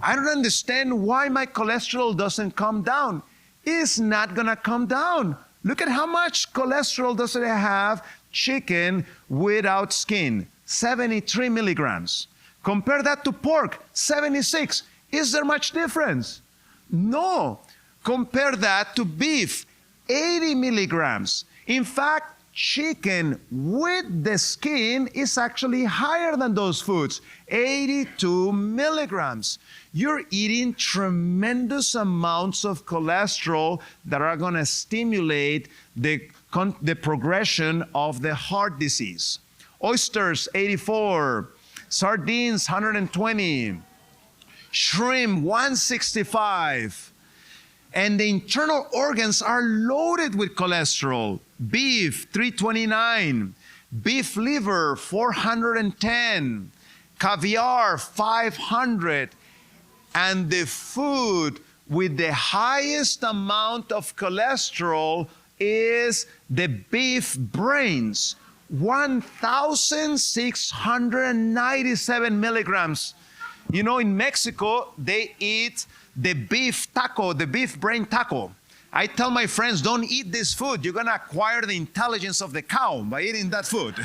I don't understand why my cholesterol doesn't come down. It's not going to come down. Look at how much cholesterol does it have, chicken without skin, 73 milligrams. Compare that to pork, 76. Is there much difference? No. Compare that to beef, 80 milligrams. In fact, chicken with the skin is actually higher than those foods, 82 milligrams. You're eating tremendous amounts of cholesterol that are going to stimulate the progression of the heart disease. Oysters, 84. Sardines, 120. Shrimp, 165. And the internal organs are loaded with cholesterol. Beef, 329. Beef liver, 410. Caviar, 500. And the food with the highest amount of cholesterol is the beef brains, 1,697 milligrams. In Mexico, they eat the beef taco, the beef brain taco. I tell my friends, don't eat this food. You're going to acquire the intelligence of the cow by eating that food.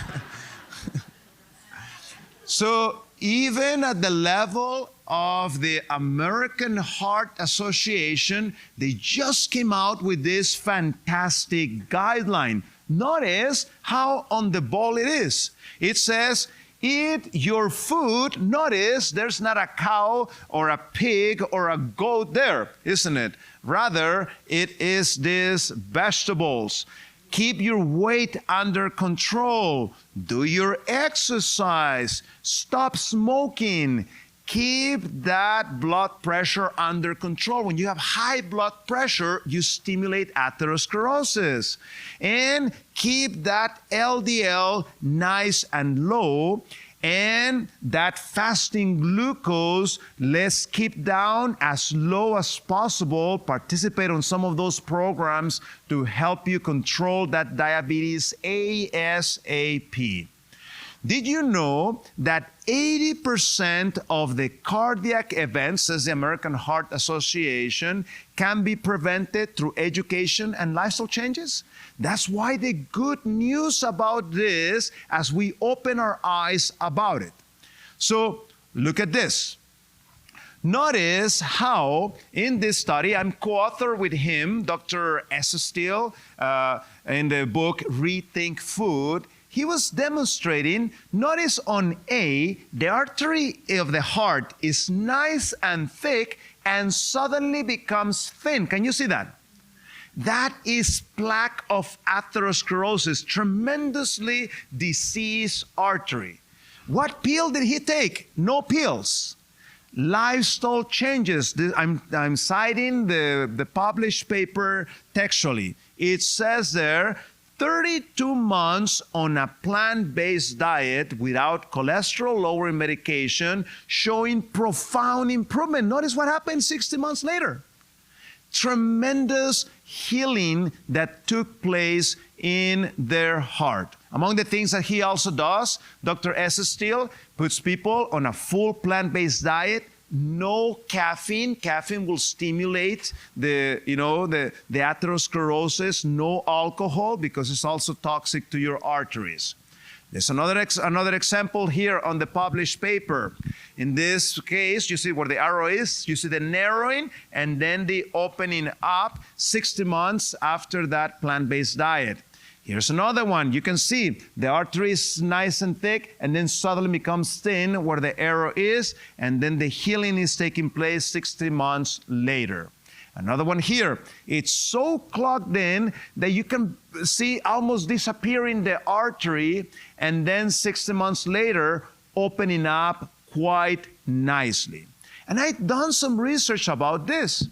So even at the level of the American Heart Association, they just came out with this fantastic guideline. Notice how on the ball it is. It says, eat your food. Notice there's not a cow or a pig or a goat there, isn't it? Rather, it is these vegetables. Keep your weight under control. Do your exercise. Stop smoking. Keep that blood pressure under control. When you have high blood pressure, you stimulate atherosclerosis. And keep that LDL nice and low. And that fasting glucose, let's keep down as low as possible. Participate on some of those programs to help you control that diabetes ASAP. Did you know that 80% of the cardiac events, says the American Heart Association, can be prevented through education and lifestyle changes? That's why the good news about this as we open our eyes about it. So look at this. Notice how in this study, I'm co-author with him, Dr. S. Steele, in the book Rethink Food. He was demonstrating, notice on A, the artery of the heart is nice and thick and suddenly becomes thin. Can you see that? That is plaque of atherosclerosis, tremendously diseased artery. What pill did he take? No pills. Lifestyle changes. I'm citing the published paper textually. It says there, 32 months on a plant-based diet without cholesterol-lowering medication, showing profound improvement. Notice what happened 60 months later. Tremendous healing that took place in their heart. Among the things that he also does, Dr. S. Steele puts people on a full plant-based diet. No caffeine. Caffeine will stimulate the atherosclerosis. No alcohol because it's also toxic to your arteries. There's another example here on the published paper. In this case, you see where the arrow is. You see the narrowing and then the opening up 60 months after that plant-based diet. Here's another one. You can see the artery is nice and thick and then suddenly becomes thin where the arrow is, and then the healing is taking place 60 months later. Another one here. It's so clogged in that you can see almost disappearing the artery, and then 60 months later opening up quite nicely. And I've done some research about this.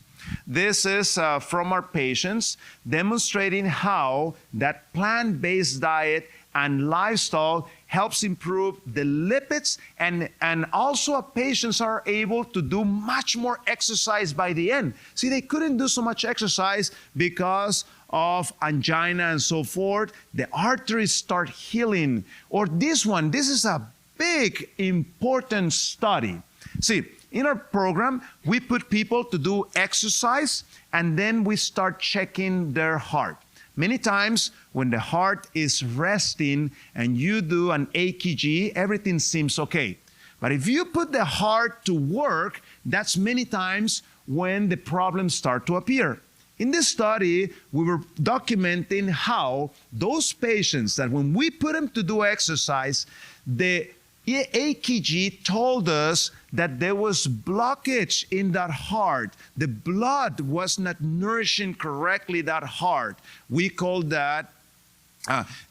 This is from our patients demonstrating how that plant-based diet and lifestyle helps improve the lipids, and also our patients are able to do much more exercise by the end. See, they couldn't do so much exercise because of angina and so forth. The arteries start healing. Or this one, this is a big, important study. See, in our program, we put people to do exercise and then we start checking their heart. Many times when the heart is resting and you do an EKG, everything seems okay. But if you put the heart to work, that's many times when the problems start to appear. In this study, we were documenting how those patients that when we put them to do exercise, the EKG told us that there was blockage in that heart. The blood was not nourishing correctly that heart. We call that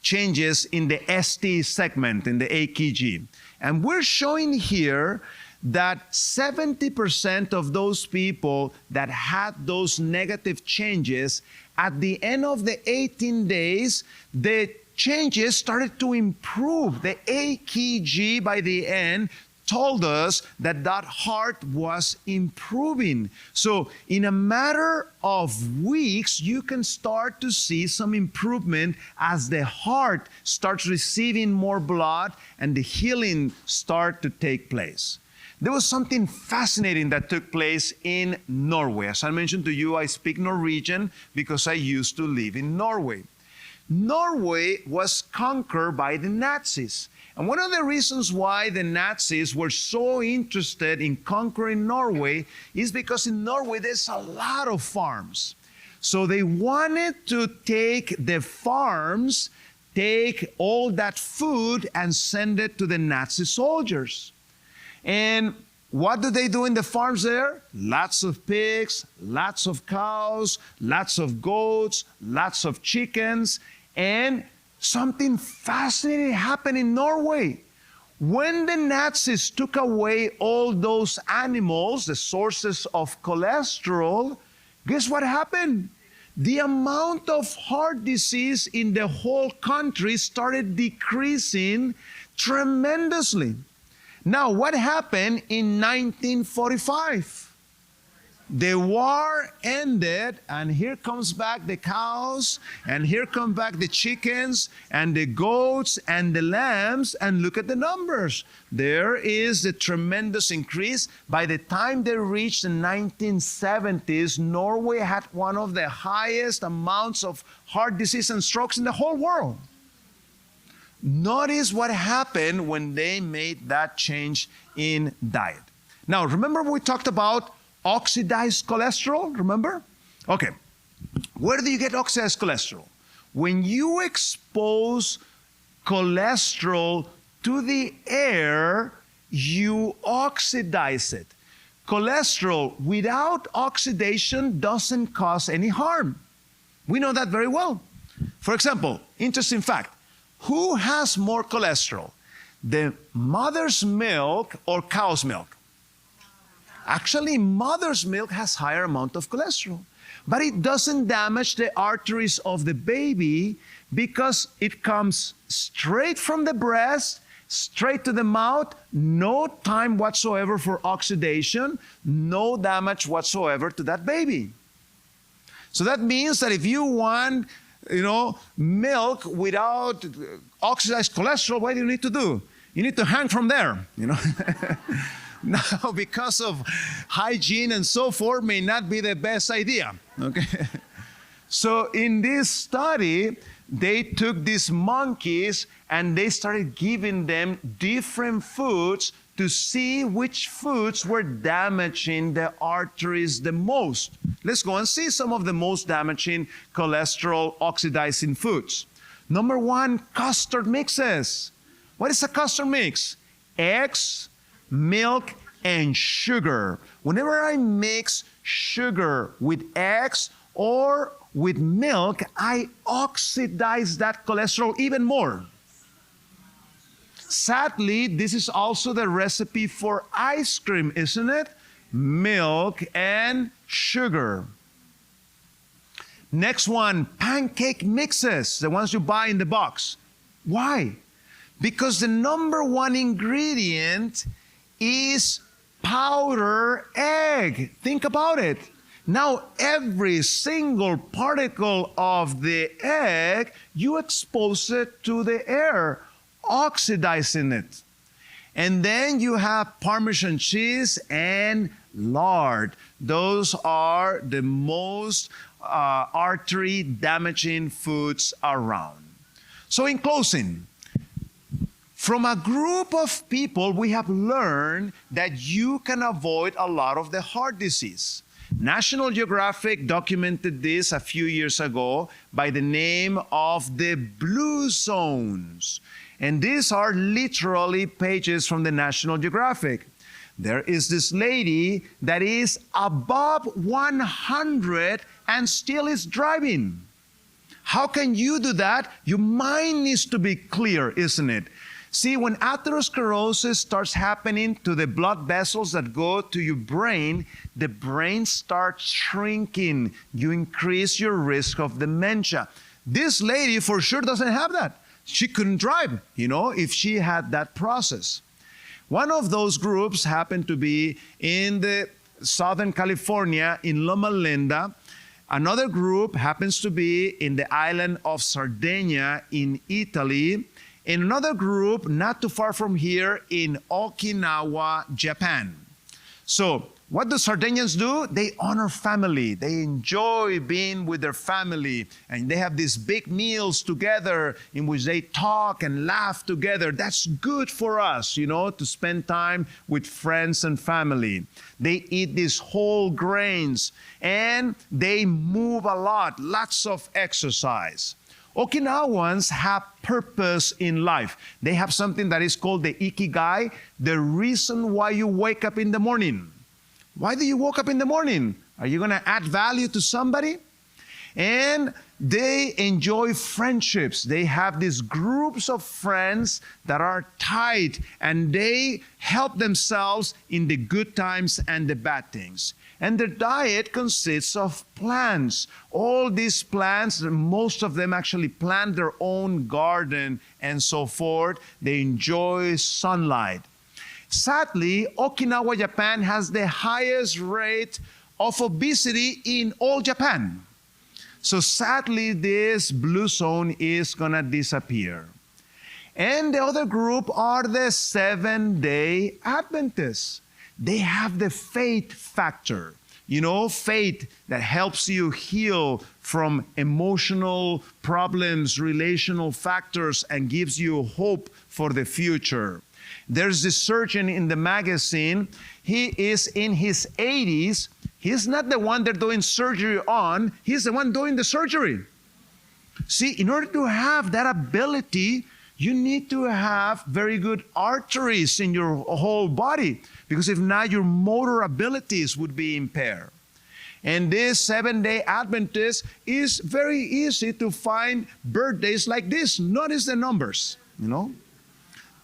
changes in the ST segment in the EKG. And we're showing here that 70% of those people that had those negative changes, at the end of the 18 days, the changes started to improve. The EKG by the end told us that that heart was improving. So in a matter of weeks, you can start to see some improvement as the heart starts receiving more blood and the healing start to take place. There was something fascinating that took place in Norway. As I mentioned to you, I speak Norwegian because I used to live in Norway. Norway was conquered by the Nazis. And one of the reasons why the Nazis were so interested in conquering Norway is because in Norway there's a lot of farms. So they wanted to take the farms, take all that food and send it to the Nazi soldiers. And what do they do in the farms there? Lots of pigs, lots of cows, lots of goats, lots of chickens. And something fascinating happened in Norway. When the Nazis took away all those animals, the sources of cholesterol, guess what happened? The amount of heart disease in the whole country started decreasing tremendously. Now, what happened in 1945? The war ended, and here comes back the cows, and here come back the chickens, and the goats, and the lambs, and look at the numbers. There is a tremendous increase. By the time they reached the 1970s, Norway had one of the highest amounts of heart disease and strokes in the whole world. Notice what happened when they made that change in diet. Now, remember we talked about oxidized cholesterol, remember? Okay, where do you get oxidized cholesterol? When you expose cholesterol to the air, you oxidize it. Cholesterol without oxidation doesn't cause any harm. We know that very well. For example, interesting fact, who has more cholesterol? The mother's milk or cow's milk? Actually, mother's milk has higher amount of cholesterol, but it doesn't damage the arteries of the baby because it comes straight from the breast, straight to the mouth, no time whatsoever for oxidation, no damage whatsoever to that baby. So that means that if you want, milk without oxidized cholesterol, what do you need to do? You need to hang from there, Now, because of hygiene and so forth, may not be the best idea, okay? So in this study, they took these monkeys and they started giving them different foods to see which foods were damaging the arteries the most. Let's go and see some of the most damaging cholesterol oxidizing foods. Number one, custard mixes. What is a custard mix? Eggs, milk, and sugar. Whenever I mix sugar with eggs or with milk, I oxidize that cholesterol even more. Sadly, this is also the recipe for ice cream, isn't it? Milk and sugar. Next one, pancake mixes, the ones you buy in the box. Why? Because the number one ingredient is powder egg. Think about it. Now, every single particle of the egg, you expose it to the air, oxidizing it. And then you have Parmesan cheese and lard. Those are the most artery damaging foods around. So in closing, from a group of people, we have learned that you can avoid a lot of the heart disease. National Geographic documented this a few years ago by the name of the blue zones. And these are literally pages from the National Geographic. There is this lady that is above 100 and still is driving. How can you do that? Your mind needs to be clear, isn't it? See, when atherosclerosis starts happening to the blood vessels that go to your brain, the brain starts shrinking. You increase your risk of dementia. This lady for sure doesn't have that. She couldn't drive, if she had that process. One of those groups happened to be in the Southern California, in Loma Linda. Another group happens to be in the island of Sardinia in Italy. And another group not too far from here in Okinawa, Japan. So what do Sardinians do? They honor family. They enjoy being with their family. And they have these big meals together in which they talk and laugh together. That's good for us, to spend time with friends and family. They eat these whole grains and they move a lot, lots of exercise. Okinawans have purpose in life. They have something that is called the ikigai, the reason why you wake up in the morning. Why do you wake up in the morning? Are you going to add value to somebody? And they enjoy friendships. They have these groups of friends that are tight and they help themselves in the good times and the bad things. And their diet consists of plants. All these plants, most of them actually plant their own garden and so forth. They enjoy sunlight. Sadly, Okinawa, Japan has the highest rate of obesity in all Japan. So sadly, this blue zone is going to disappear. And the other group are the Seventh-day Adventists. They have the faith factor. You know, faith that helps you heal from emotional problems, relational factors, and gives you hope for the future. There's this surgeon in the magazine. He is in his 80s. He's not the one they're doing surgery on. He's the one doing the surgery. See, in order to have that ability, you need to have very good arteries in your whole body, because if not, your motor abilities would be impaired. And this Seventh-day Adventist is very easy to find birthdays like this. Notice the numbers, you know.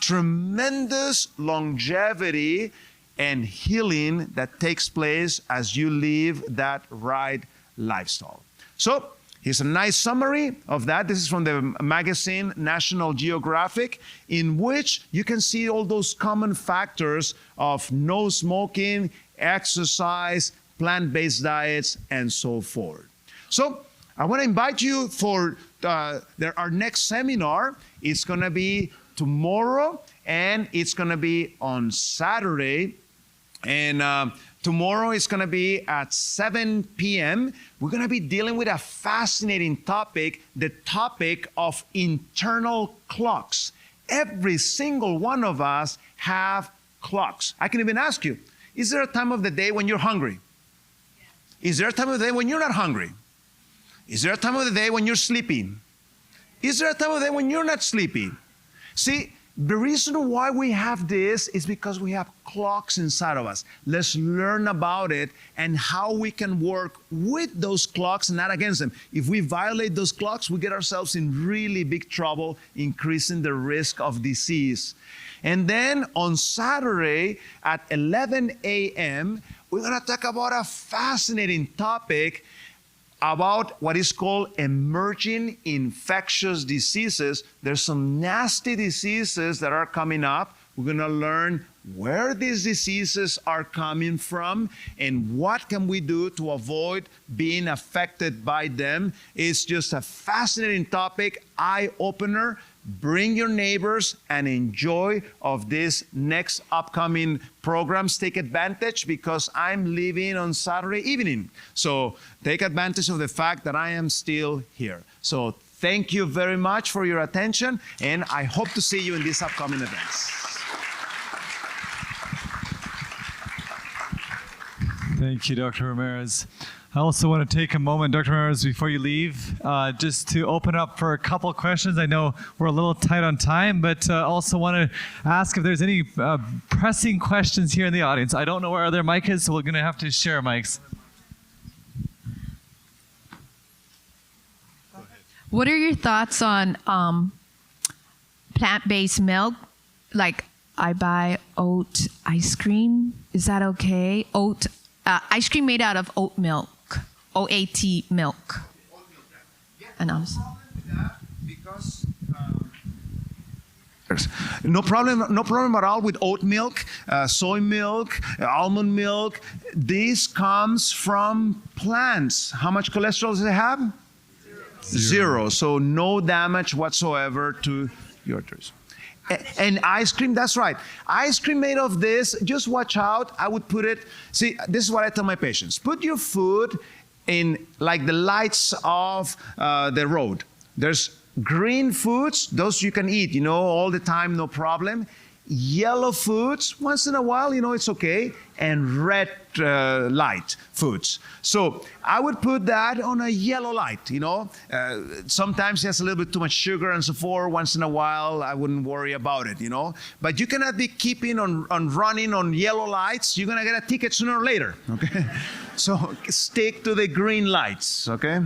Tremendous longevity and healing that takes place as you live that right lifestyle. So, here's a nice summary of that. This is from the magazine National Geographic, in which you can see all those common factors of no smoking, exercise, plant-based diets, and so forth. So I want to invite you for our next seminar. It's going to be tomorrow, and it's going to be on Saturday. And tomorrow is going to be at 7 p.m. We're going to be dealing with a fascinating topic, the topic of internal clocks. Every single one of us have clocks. I can even ask you, is there a time of the day when you're hungry? Is there a time of the day when you're not hungry? Is there a time of the day when you're sleepy? Is there a time of the day when you're not sleepy? See, the reason why we have this is because we have clocks inside of us. Let's learn about it and how we can work with those clocks and not against them. If we violate those clocks, we get ourselves in really big trouble, increasing the risk of disease. And then on Saturday at 11 a.m., we're going to talk about a fascinating topic about what is called emerging infectious diseases. There's some nasty diseases that are coming up. We're going to learn where these diseases are coming from and what can we do to avoid being affected by them. It's just a fascinating topic, eye-opener. Bring your neighbors and enjoy of this next upcoming programs. Take advantage because I'm leaving on Saturday evening. So take advantage of the fact that I am still here. So thank you very much for your attention, and I hope to see you in these upcoming events. Thank you, Dr. Ramirez. I also want to take a moment, Dr. Ramirez, before you leave, just to open up for a couple questions. I know we're a little tight on time, but also want to ask if there's any pressing questions here in the audience. I don't know where our other mic is, so we're going to have to share mics. What are your thoughts on plant-based milk? Like, I buy oat ice cream. Is that okay? Oat ice cream made out of oat milk. OAT milk. And no problem at all with oat milk, soy milk, almond milk. This comes from plants. How much cholesterol does it have? Zero. So no damage whatsoever to your arteries. And ice cream, that's right. Ice cream made of this, just watch out. I would put it, see, this is what I tell my patients. Put your food in like the lights of the road. There's green foods, those you can eat, you know, all the time, no problem. Yellow foods, once in a while, you know, it's okay. And red light foods. So I would put that on a yellow light, you know. Sometimes it has a little bit too much sugar and so forth. Once in a while, I wouldn't worry about it, you know. But you cannot be keeping on running on yellow lights. You're going to get a ticket sooner or later, okay? So stick to the green lights, okay?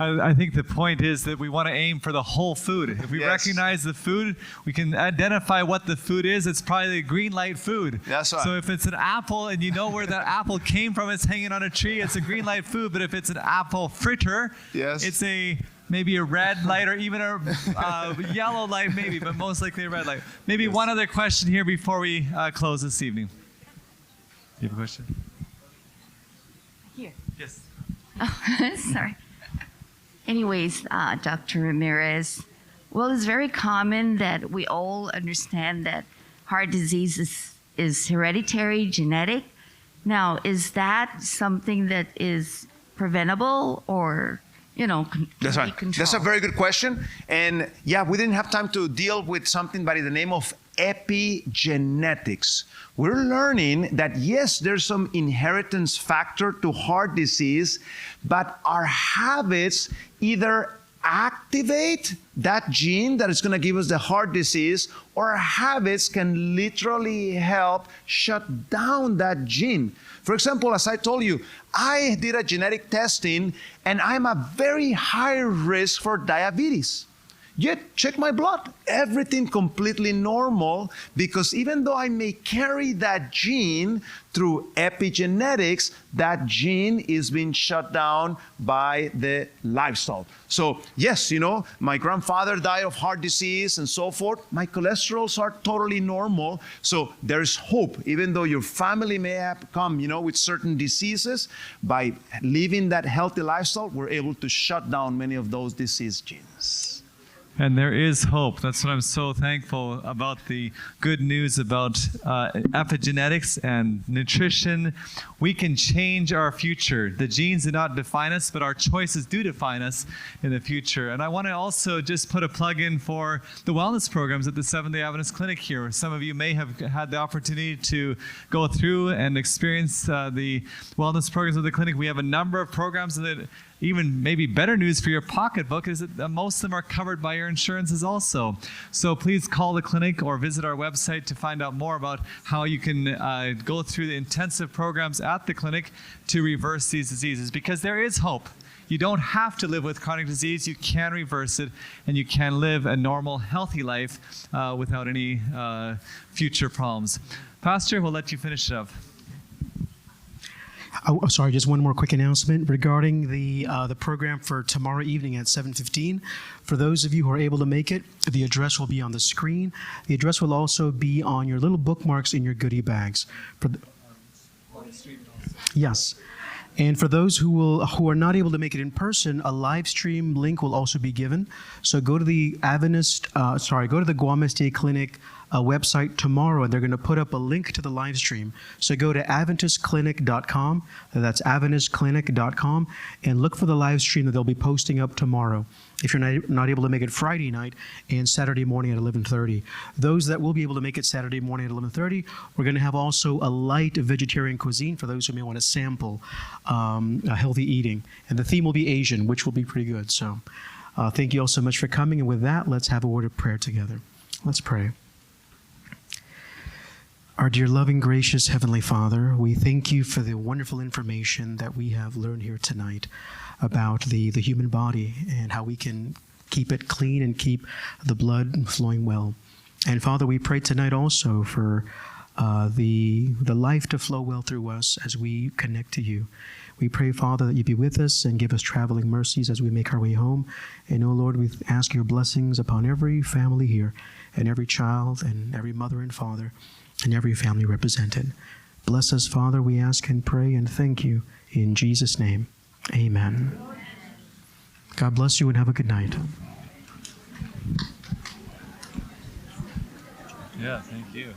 I think the point is that we want to aim for the whole food. If we recognize the food, we can identify what the food is. It's probably the green light food. That's right. So if it's an apple and you know where that apple came from, it's hanging on a tree, it's a green light food. But if it's an apple fritter, it's a maybe a red light or even a yellow light maybe, but most likely a red light. Maybe one other question here before we close this evening. Do you have a question? Here. Yes. Oh, sorry. Anyways, Dr. Ramirez, well, it's very common that we all understand that heart disease is hereditary, genetic. Now, is that something that is preventable or, That's right. controlled? That's a very good question. And yeah, we didn't have time to deal with something by the name of epigenetics. We're learning that yes, there's some inheritance factor to heart disease, but our habits either activate that gene that is going to give us the heart disease, or our habits can literally help shut down that gene. For example, as I told you, I did a genetic testing and I'm a very high risk for diabetes. Yet, check my blood. Everything completely normal, because even though I may carry that gene through epigenetics, that gene is being shut down by the lifestyle. So yes, my grandfather died of heart disease and so forth. My cholesterols are totally normal. So there's hope. Even though your family may have come, with certain diseases, by living that healthy lifestyle, we're able to shut down many of those disease genes. And there is hope. That's what I'm so thankful about, the good news about epigenetics and nutrition. We can change our future. The genes do not define us, but our choices do define us in the future. And I want to also just put a plug in for the wellness programs at the Seventh-day Adventist Clinic here. Some of you may have had the opportunity to go through and experience the wellness programs of the clinic. We have a number of programs that even maybe better news for your pocketbook is that most of them are covered by your insurances also. So please call the clinic or visit our website to find out more about how you can go through the intensive programs at the clinic to reverse these diseases, because there is hope. You don't have to live with chronic disease. You can reverse it, and you can live a normal, healthy life without any future problems. Pastor, we'll let you finish it up. Oh, sorry, just one more quick announcement regarding the program for tomorrow evening at 7:15. For those of you who are able to make it, the address will be on the screen. The address will also be on your little bookmarks in your goodie bags. Yes. And for those who are not able to make it in person, a live stream link will also be given. So go to the Guam SDA Clinic website tomorrow, and they're going to put up a link to the live stream. So go to AdventistClinic.com. That's AdventistClinic.com, and look for the live stream that they'll be posting up tomorrow, if you're not able to make it Friday night and Saturday morning at 11:30. Those that will be able to make it Saturday morning at 11:30, we're going to have also a light vegetarian cuisine for those who may want to sample healthy eating. And the theme will be Asian, which will be pretty good. So thank you all so much for coming. And with that, let's have a word of prayer together. Let's pray. Our dear, loving, gracious Heavenly Father, we thank you for the wonderful information that we have learned here tonight about the human body and how we can keep it clean and keep the blood flowing well. And Father, we pray tonight also for the life to flow well through us as we connect to you. We pray, Father, that you be with us and give us traveling mercies as we make our way home. And, oh Lord, we ask your blessings upon every family here, and every child, and every mother and father, and every family represented. Bless us, Father, we ask and pray and thank you. In Jesus' name, amen. God bless you and have a good night. Yeah, thank you.